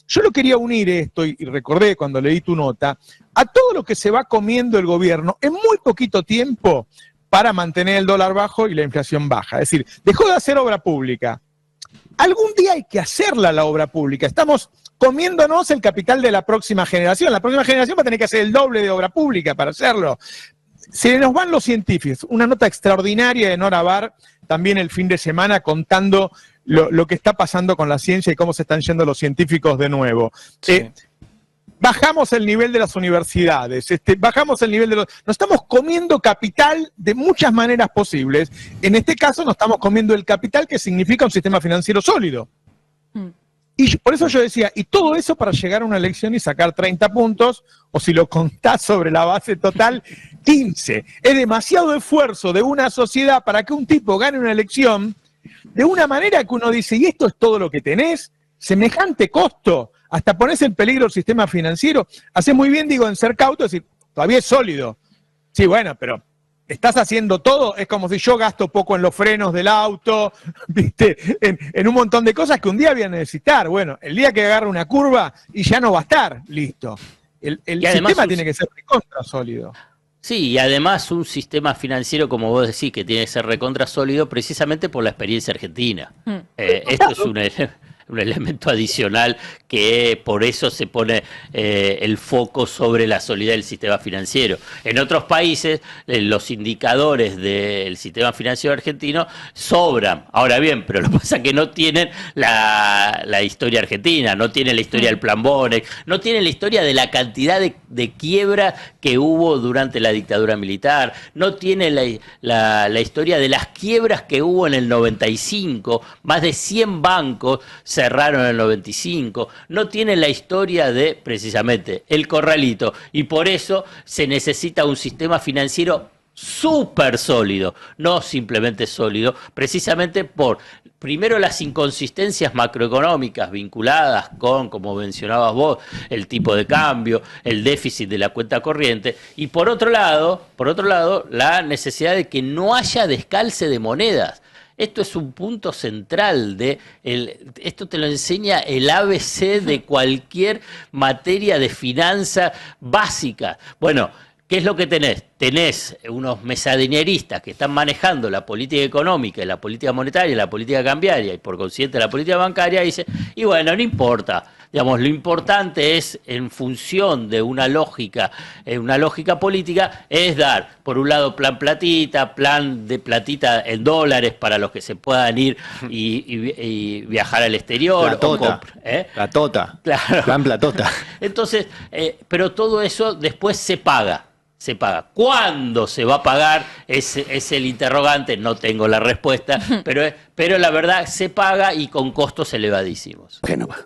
Yo lo quería unir esto, y recordé cuando leí tu nota, a todo lo que se va comiendo el gobierno en muy poquito tiempo para mantener el dólar bajo y la inflación baja. Es decir, dejó de hacer obra pública. Algún día hay que hacerla la obra pública. Estamos comiéndonos el capital de la próxima generación. La próxima generación va a tener que hacer el doble de obra pública para hacerlo. Se nos van los científicos. Una nota extraordinaria de Nora Bar también el fin de semana contando lo que está pasando con la ciencia y cómo se están yendo los científicos de nuevo. Sí. Bajamos el nivel de las universidades, bajamos el nivel de los... Nos estamos comiendo capital de muchas maneras posibles. En este caso nos estamos comiendo el capital que significa un sistema financiero sólido. Y por eso yo decía, y todo eso para llegar a una elección y sacar 30 puntos, o si lo contás sobre la base total, 15. Es demasiado esfuerzo de una sociedad para que un tipo gane una elección de una manera que uno dice, ¿y esto es todo lo que tenés? Semejante costo, hasta pones en peligro el sistema financiero. Hace muy bien, digo, en ser cauto, decir, todavía es sólido. Sí, bueno, pero estás haciendo todo, es como si yo gasto poco en los frenos del auto, ¿viste? En un montón de cosas que un día voy a necesitar. Bueno, el día que agarre una curva y ya no va a estar, listo. El sistema tiene que ser recontra sólido. Sí, y además un sistema financiero, como vos decís, que tiene que ser recontra sólido precisamente por la experiencia argentina. Esto es un elemento adicional que por eso se pone el foco sobre la solidez del sistema financiero. En otros países los indicadores del sistema financiero argentino sobran. Ahora bien, pero lo que pasa es que no tienen la historia argentina, no tienen la historia del Plan Bonex, no tienen la historia de la cantidad de quiebra que hubo durante la dictadura militar, no tienen la historia de las quiebras que hubo en el 95, más de 100 bancos cerraron en el 95, no tiene la historia de, precisamente, el corralito, y por eso se necesita un sistema financiero súper sólido, no simplemente sólido, precisamente por, primero, las inconsistencias macroeconómicas vinculadas con, como mencionabas vos, el tipo de cambio, el déficit de la cuenta corriente, y por otro lado, la necesidad de que no haya descalce de monedas. Esto es un punto central esto te lo enseña el ABC de cualquier materia de finanza básica. Bueno, ¿qué es lo que tenés? Tenés unos mesadineristas que están manejando la política económica, la política monetaria, la política cambiaria y por consiguiente la política bancaria, y dice, y bueno, no importa. Digamos, lo importante es, en función de una lógica política, es dar, por un lado, plan de platita en dólares para los que se puedan ir y viajar al exterior. Platota. Claro. Plan platota. Entonces, pero todo eso después se paga. ¿Cuándo se va a pagar? Es el interrogante, no tengo la respuesta, pero la verdad se paga y con costos elevadísimos. Génova.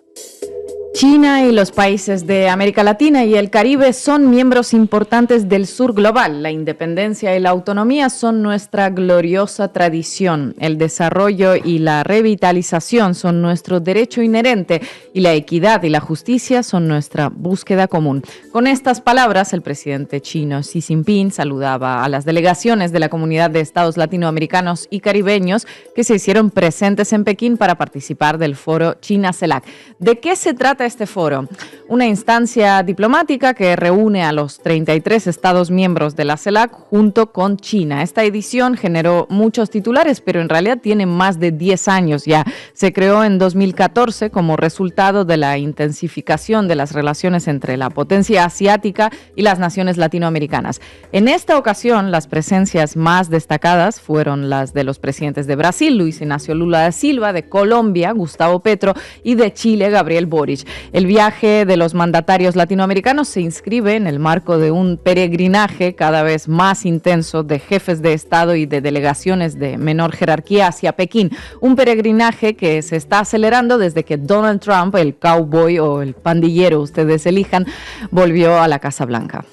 China y los países de América Latina y el Caribe son miembros importantes del sur global. La independencia y la autonomía son nuestra gloriosa tradición. El desarrollo y la revitalización son nuestro derecho inherente y la equidad y la justicia son nuestra búsqueda común. Con estas palabras, el presidente chino Xi Jinping saludaba a las delegaciones de la comunidad de estados latinoamericanos y caribeños que se hicieron presentes en Pekín para participar del foro China-CELAC. ¿De qué se trata este foro? Una instancia diplomática que reúne a los 33 estados miembros de la CELAC junto con China. Esta edición generó muchos titulares, pero en realidad tiene más de 10 años ya. Se creó en 2014 como resultado de la intensificación de las relaciones entre la potencia asiática y las naciones latinoamericanas. En esta ocasión, las presencias más destacadas fueron las de los presidentes de Brasil, Luis Ignacio Lula da Silva, de Colombia, Gustavo Petro, y de Chile, Gabriel Boric. El viaje de los mandatarios latinoamericanos se inscribe en el marco de un peregrinaje cada vez más intenso de jefes de Estado y de delegaciones de menor jerarquía hacia Pekín. Un peregrinaje que se está acelerando desde que Donald Trump, el cowboy o el pandillero, ustedes elijan, volvió a la Casa Blanca.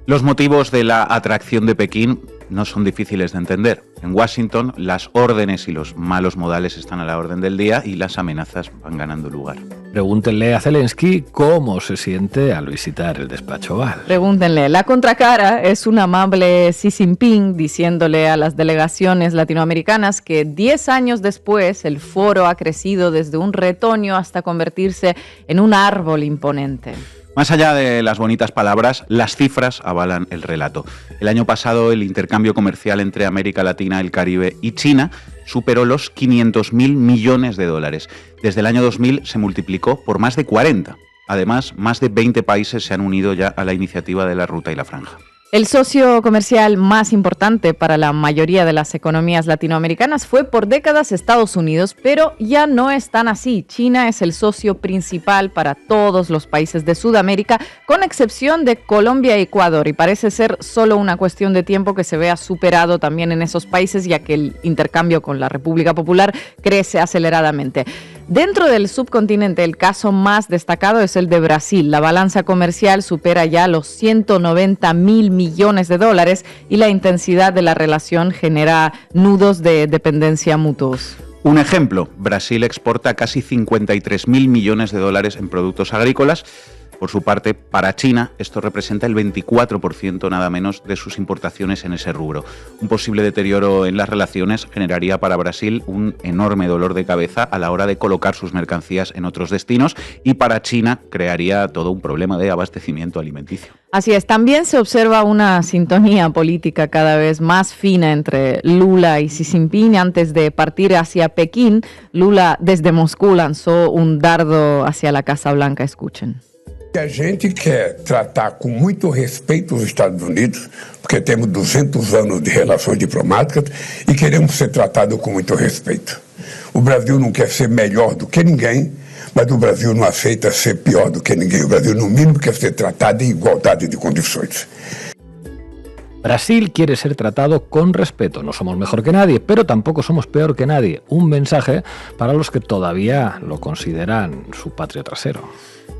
Los motivos de la atracción de Pekín no son difíciles de entender. En Washington, las órdenes y los malos modales están a la orden del día y las amenazas van ganando lugar. Pregúntenle a Zelensky cómo se siente al visitar el despacho Oval. Pregúntenle. La contracara es un amable Xi Jinping diciéndole a las delegaciones latinoamericanas que 10 años después el foro ha crecido desde un retoño hasta convertirse en un árbol imponente. Más allá de las bonitas palabras, las cifras avalan el relato. El año pasado, el intercambio comercial entre América Latina, el Caribe y China superó los 500.000 millones de dólares. Desde el año 2000 se multiplicó por más de 40. Además, más de 20 países se han unido ya a la iniciativa de la Ruta y la Franja. El socio comercial más importante para la mayoría de las economías latinoamericanas fue por décadas Estados Unidos, pero ya no es tan así. China es el socio principal para todos los países de Sudamérica, con excepción de Colombia y Ecuador, y parece ser solo una cuestión de tiempo que se vea superado también en esos países, ya que el intercambio con la República Popular crece aceleradamente. Dentro del subcontinente, el caso más destacado es el de Brasil. La balanza comercial supera ya los 190.000 millones de dólares y la intensidad de la relación genera nudos de dependencia mutuos. Un ejemplo, Brasil exporta casi 53.000 millones de dólares en productos agrícolas. Por su parte, para China, esto representa el 24% nada menos de sus importaciones en ese rubro. Un posible deterioro en las relaciones generaría para Brasil un enorme dolor de cabeza a la hora de colocar sus mercancías en otros destinos, y para China crearía todo un problema de abastecimiento alimenticio. Así es, también se observa una sintonía política cada vez más fina entre Lula y Xi Jinping. Antes de partir hacia Pekín, Lula desde Moscú lanzó un dardo hacia la Casa Blanca. Escuchen. A gente quer tratar com muito respeito os Estados Unidos, porque temos 200 anos de relações diplomáticas e queremos ser tratados com muito respeito. O Brasil não quer ser melhor do que ninguém, mas o Brasil não aceita ser pior do que ninguém. O Brasil, no mínimo, quer ser tratado em igualdade de condições. Brasil quiere ser tratado con respeto. No somos mejor que nadie, pero tampoco somos peor que nadie. Un mensaje para los que todavía lo consideran su patrio trasero.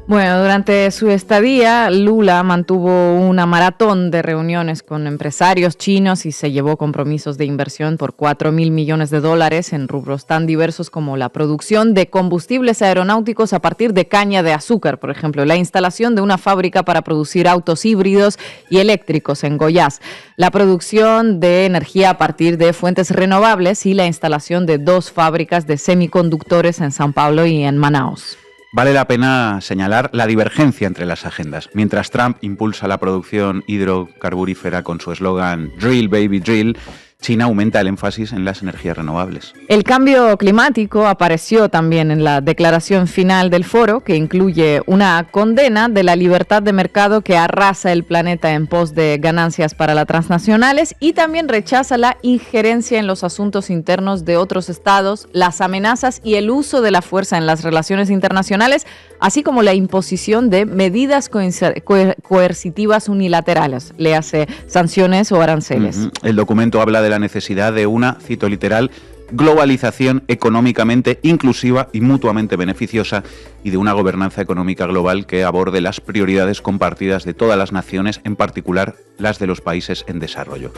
Bueno, durante su estadía, Lula mantuvo una maratón de reuniones con empresarios chinos y se llevó compromisos de inversión por 4.000 millones de dólares en rubros tan diversos como la producción de combustibles aeronáuticos a partir de caña de azúcar, por ejemplo, la instalación de una fábrica para producir autos híbridos y eléctricos en Goiás, la producción de energía a partir de fuentes renovables y la instalación de 2 fábricas de semiconductores en São Paulo y en Manaus. Vale la pena señalar la divergencia entre las agendas. Mientras Trump impulsa la producción hidrocarburífera con su eslogan "Drill, baby, drill", China aumenta el énfasis en las energías renovables. El cambio climático apareció también en la declaración final del foro, que incluye una condena de la libertad de mercado que arrasa el planeta en pos de ganancias para las transnacionales, y también rechaza la injerencia en los asuntos internos de otros estados, las amenazas y el uso de la fuerza en las relaciones internacionales, así como la imposición de medidas coercitivas unilaterales, le hace sanciones o aranceles. El documento habla de la necesidad de una, cito literal, globalización económicamente inclusiva y mutuamente beneficiosa, y de una gobernanza económica global que aborde las prioridades compartidas de todas las naciones, en particular las de los países en desarrollo.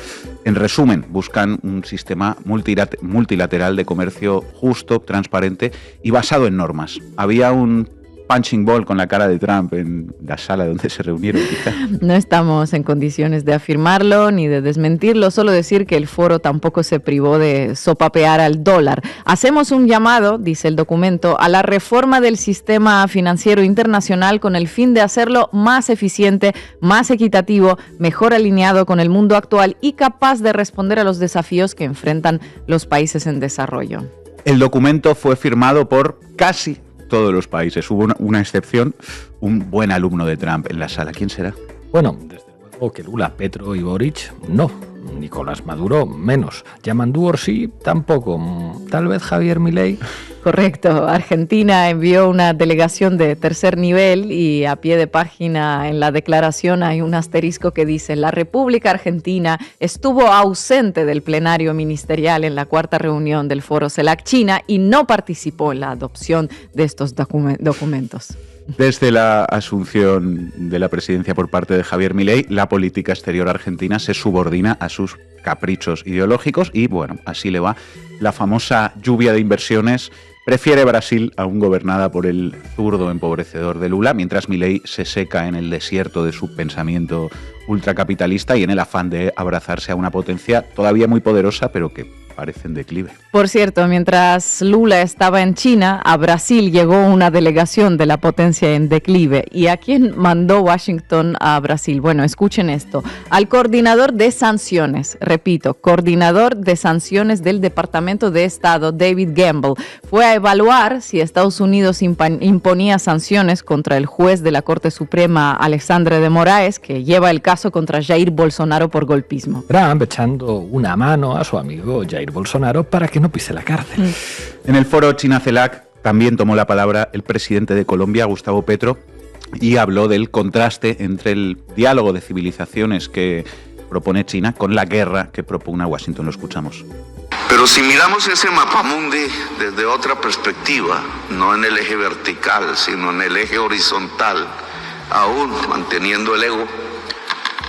En resumen, buscan un sistema multilateral de comercio justo, transparente y basado en normas. Había un punching ball con la cara de Trump en la sala donde se reunieron, quizá. No estamos en condiciones de afirmarlo ni de desmentirlo, solo decir que el foro tampoco se privó de sopapear al dólar. Hacemos un llamado, dice el documento, a la reforma del sistema financiero internacional con el fin de hacerlo más eficiente, más equitativo, mejor alineado con el mundo actual y capaz de responder a los desafíos que enfrentan los países en desarrollo. El documento fue firmado por casi todos los países. Hubo una excepción, un buen alumno de Trump en la sala. ¿Quién será? Bueno, desde luego que Lula, Petro y Boric no. Nicolás Maduro menos. Yamandu Orsi tampoco. Tal vez Javier Milei. Correcto. Argentina envió una delegación de tercer nivel y a pie de página en la declaración hay un asterisco que dice: la República Argentina estuvo ausente del plenario ministerial en la 4ª reunión del Foro CELAC-China y no participó en la adopción de estos documentos. Desde la asunción de la presidencia por parte de Javier Milei, la política exterior argentina se subordina a sus caprichos ideológicos y, bueno, así le va. La famosa lluvia de inversiones prefiere Brasil, aún gobernada por el zurdo empobrecedor de Lula, mientras Milei se seca en el desierto de su pensamiento ultracapitalista y en el afán de abrazarse a una potencia todavía muy poderosa, pero que parece en declive. Por cierto, mientras Lula estaba en China, a Brasil llegó una delegación de la potencia en declive. ¿Y a quién mandó Washington a Brasil? Bueno, escuchen esto. Al coordinador de sanciones, repito, coordinador de sanciones del Departamento de Estado, David Gamble, fue a evaluar si Estados Unidos imponía sanciones contra el juez de la Corte Suprema, Alexandre de Moraes, que lleva el caso contra Jair Bolsonaro por golpismo. Trump echando una mano a su amigo Jair Bolsonaro para que no pise la cárcel. En el foro China-CELAC también tomó la palabra el presidente de Colombia, Gustavo Petro, y habló del contraste entre el diálogo de civilizaciones que propone China con la guerra que propugna Washington. Lo escuchamos. Pero si miramos ese mapamundi desde otra perspectiva, no en el eje vertical, sino en el eje horizontal, aún manteniendo el ego,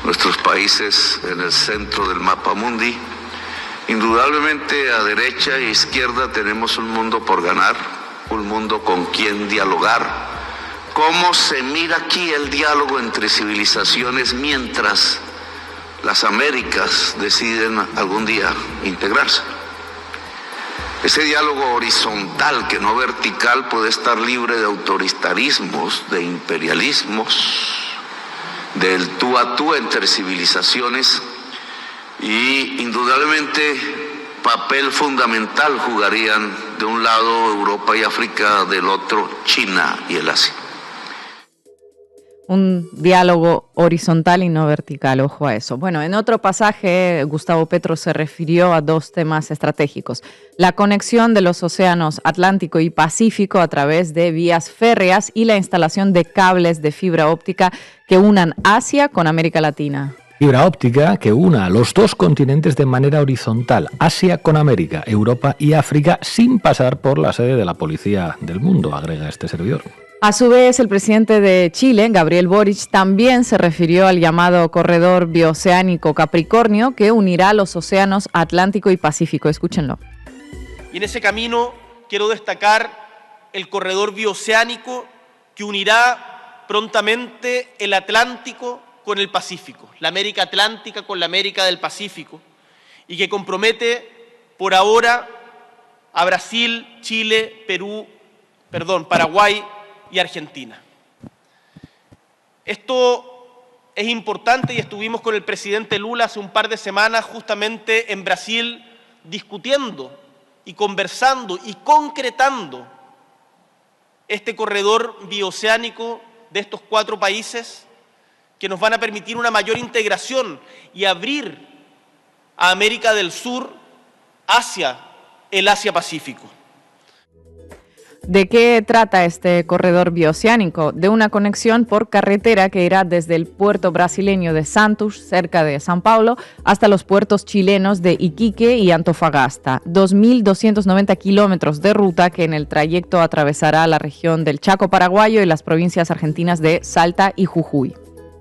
nuestros países en el centro del mapamundi, indudablemente a derecha e izquierda tenemos un mundo por ganar, un mundo con quien dialogar. ¿Cómo se mira aquí el diálogo entre civilizaciones mientras las Américas deciden algún día integrarse? Ese diálogo horizontal, que no vertical, puede estar libre de autoritarismos, de imperialismos, del tú a tú entre civilizaciones, y indudablemente papel fundamental jugarían de un lado Europa y África, del otro China y el Asia. Un diálogo horizontal y no vertical, ojo a eso. Bueno, en otro pasaje, Gustavo Petro se refirió a dos temas estratégicos: la conexión de los océanos Atlántico y Pacífico a través de vías férreas y la instalación de cables de fibra óptica que unan Asia con América Latina. Fibra óptica que una a los dos continentes de manera horizontal, Asia con América, Europa y África, sin pasar por la sede de la policía del mundo, agrega este servidor. A su vez, el presidente de Chile, Gabriel Boric, también se refirió al llamado corredor bioceánico Capricornio, que unirá los océanos Atlántico y Pacífico. Escúchenlo. Y en ese camino quiero destacar el corredor bioceánico que unirá prontamente el Atlántico con el Pacífico, la América Atlántica con la América del Pacífico, y que compromete por ahora a Brasil, Chile, Paraguay y Argentina. Esto es importante y estuvimos con el presidente Lula hace un par de semanas justamente en Brasil discutiendo y conversando y concretando este corredor bioceánico de estos 4 países que nos van a permitir una mayor integración y abrir a América del Sur hacia el Asia-Pacífico. ¿De qué trata este corredor bioceánico? De una conexión por carretera que irá desde el puerto brasileño de Santos, cerca de São Paulo, hasta los puertos chilenos de Iquique y Antofagasta. 2.290 kilómetros de ruta que en el trayecto atravesará la región del Chaco paraguayo y las provincias argentinas de Salta y Jujuy.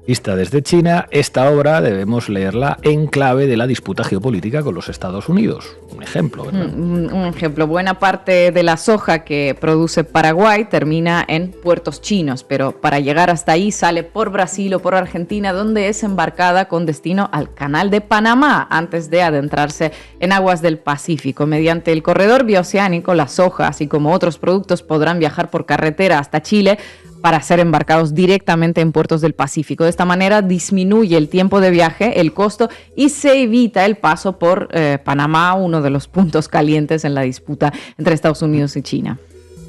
Vista desde China, esta obra debemos leerla en clave de la disputa geopolítica con los Estados Unidos. Un ejemplo, ¿verdad? Un ejemplo. Buena parte de la soja que produce Paraguay termina en puertos chinos, pero para llegar hasta ahí sale por Brasil o por Argentina, donde es embarcada con destino al Canal de Panamá, antes de adentrarse en aguas del Pacífico. Mediante el corredor bioceánico, la soja, así como otros productos, podrán viajar por carretera hasta Chile para ser embarcados directamente en puertos del Pacífico. De esta manera disminuye el tiempo de viaje, el costo, y se evita el paso por Panamá, uno de los puntos calientes en la disputa entre Estados Unidos y China.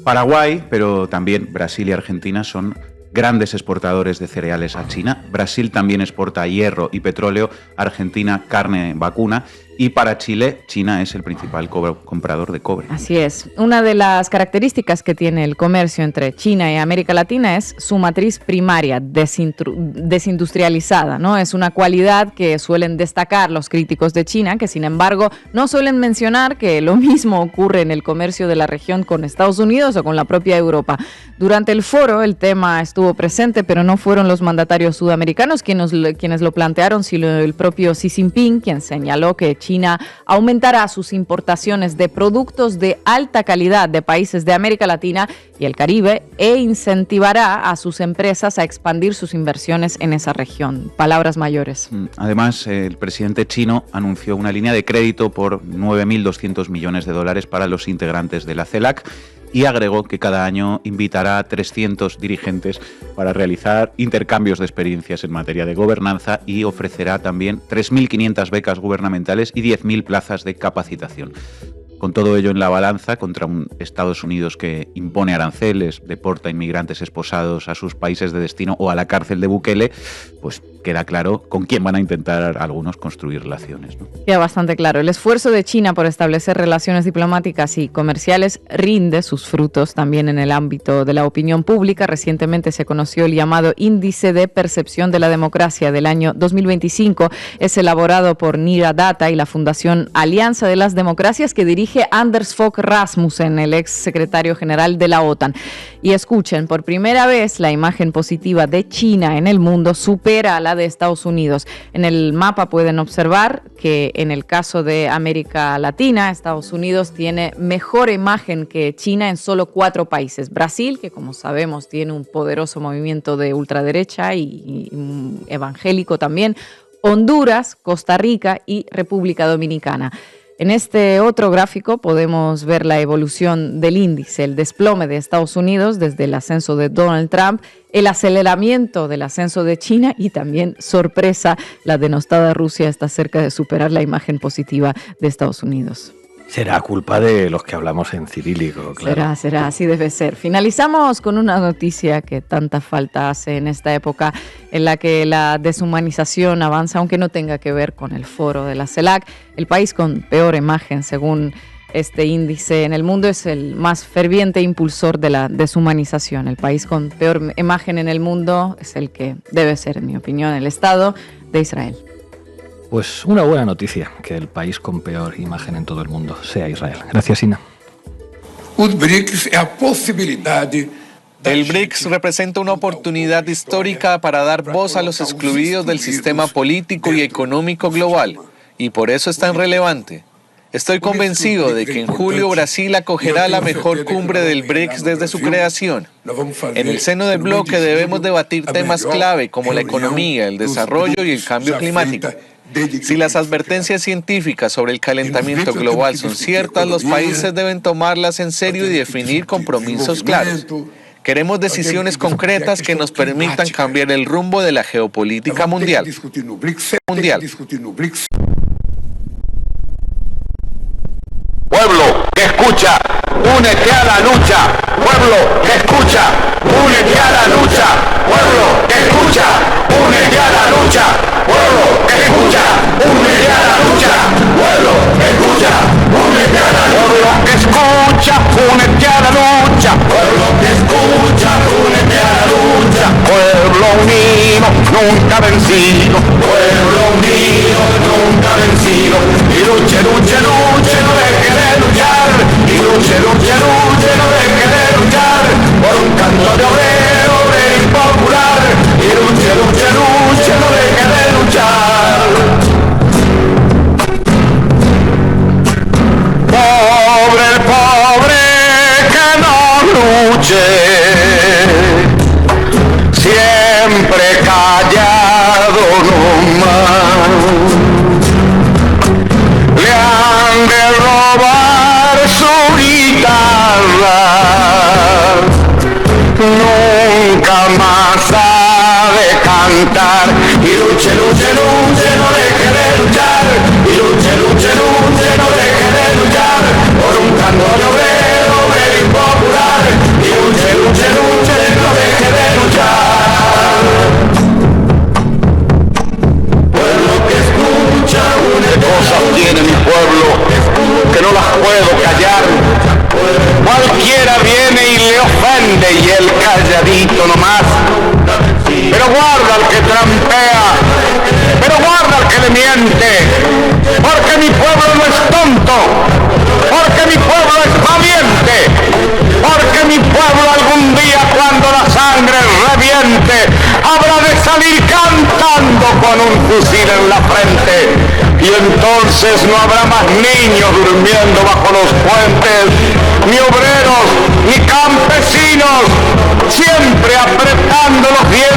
Paraguay, pero también Brasil y Argentina son grandes exportadores de cereales a China. Brasil también exporta hierro y petróleo, Argentina carne vacuna, y para Chile, China es el principal comprador de cobre. Así es. Una de las características que tiene el comercio entre China y América Latina es su matriz primaria desindustrializada, ¿no? Es una cualidad que suelen destacar los críticos de China, que sin embargo no suelen mencionar que lo mismo ocurre en el comercio de la región con Estados Unidos o con la propia Europa. Durante el foro el tema estuvo presente, pero no fueron los mandatarios sudamericanos quienes lo plantearon, sino el propio Xi Jinping, quien señaló que China China aumentará sus importaciones de productos de alta calidad de países de América Latina y el Caribe e incentivará a sus empresas a expandir sus inversiones en esa región. Palabras mayores. Además, el presidente chino anunció una línea de crédito por 9.200 millones de dólares para los integrantes de la CELAC y agregó que cada año invitará a 300 dirigentes para realizar intercambios de experiencias en materia de gobernanza y ofrecerá también 3.500 becas gubernamentales y 10.000 plazas de capacitación. Con todo ello en la balanza, contra un Estados Unidos que impone aranceles, deporta inmigrantes esposados a sus países de destino o a la cárcel de Bukele, pues queda claro con quién van a intentar algunos construir relaciones, ¿no? Queda bastante claro. El esfuerzo de China por establecer relaciones diplomáticas y comerciales rinde sus frutos también en el ámbito de la opinión pública. Recientemente se conoció el llamado Índice de Percepción de la Democracia del año 2025. Es elaborado por Nira Data y la Fundación Alianza de las Democracias que dirige Anders Fogh Rasmussen, el ex secretario general de la OTAN. Y escuchen, por primera vez la imagen positiva de China en el mundo supera a la de Estados Unidos. En el mapa pueden observar que en el caso de América Latina, Estados Unidos tiene mejor imagen que China en solo 4 países. Brasil, que como sabemos tiene un poderoso movimiento de ultraderecha y evangélico también. Honduras, Costa Rica y República Dominicana. En este otro gráfico podemos ver la evolución del índice, el desplome de Estados Unidos desde el ascenso de Donald Trump, el aceleramiento del ascenso de China y también, sorpresa, la denostada Rusia está cerca de superar la imagen positiva de Estados Unidos. Será culpa de los que hablamos en cirílico, claro. Será, así debe ser. Finalizamos con una noticia que tanta falta hace en esta época en la que la deshumanización avanza, aunque no tenga que ver con el foro de la CELAC. El país con peor imagen, según este índice en el mundo, es el más ferviente impulsor de la deshumanización. El país con peor imagen en el mundo es el que debe ser, en mi opinión, el Estado de Israel. Pues una buena noticia que el país con peor imagen en todo el mundo sea Israel. Gracias, Ina. El BRICS representa una oportunidad histórica para dar voz a los excluidos del sistema político y económico global, y por eso es tan relevante. Estoy convencido de que en julio Brasil acogerá la mejor cumbre del BRICS desde su creación. En el seno del bloque debemos debatir temas clave como la economía, el desarrollo y el cambio climático. Si las advertencias científicas sobre el calentamiento global son ciertas, los países deben tomarlas en serio y definir compromisos claros. Queremos decisiones concretas que nos permitan cambiar el rumbo de la geopolítica mundial. Pueblo que escucha, únete a la lucha. Pueblo que escucha, únete a la lucha. Pueblo que escucha, únete a la lucha. Pueblo que escucha, únete a la lucha. Pueblo que escucha, únete a la lucha. Pueblo que escucha, únete a la lucha. Pueblo que escucha, únete a la lucha. Pueblo unido, nunca vencido. Pueblo unido, nunca vencido. Y luche, luche, luche, no deje de luchar. Y luche, luche, luche, no deje de luchar. Por un canto de obrero, obrero popular. Y luche, luche, luche, no deje de luchar. Pobre el pobre que no luche, siempre callado nomás. Le han de robar su guitarra, nunca más ha de cantar. Y luche, luche, luche, no deje de luchar. Y luche, luche, luche, no deje de luchar. Por un canto de obrero, obrero impopular. Y luche, luche, luche, no deje de luchar. Pueblo que escucha, una cosa tiene mi pueblo, que no las puedo callar. Cualquiera viene y le ofende y él calladito nomás. Pero guarda al que trampea, pero guarda al que le miente, porque mi pueblo no es tonto, porque mi pueblo es valiente, porque mi pueblo algún día cuando la sangre reviente habrá de salir cantando con un fusil en la frente. Y entonces no habrá más niños durmiendo bajo los puentes, ni obreros, ni campesinos, siempre apretando los dientes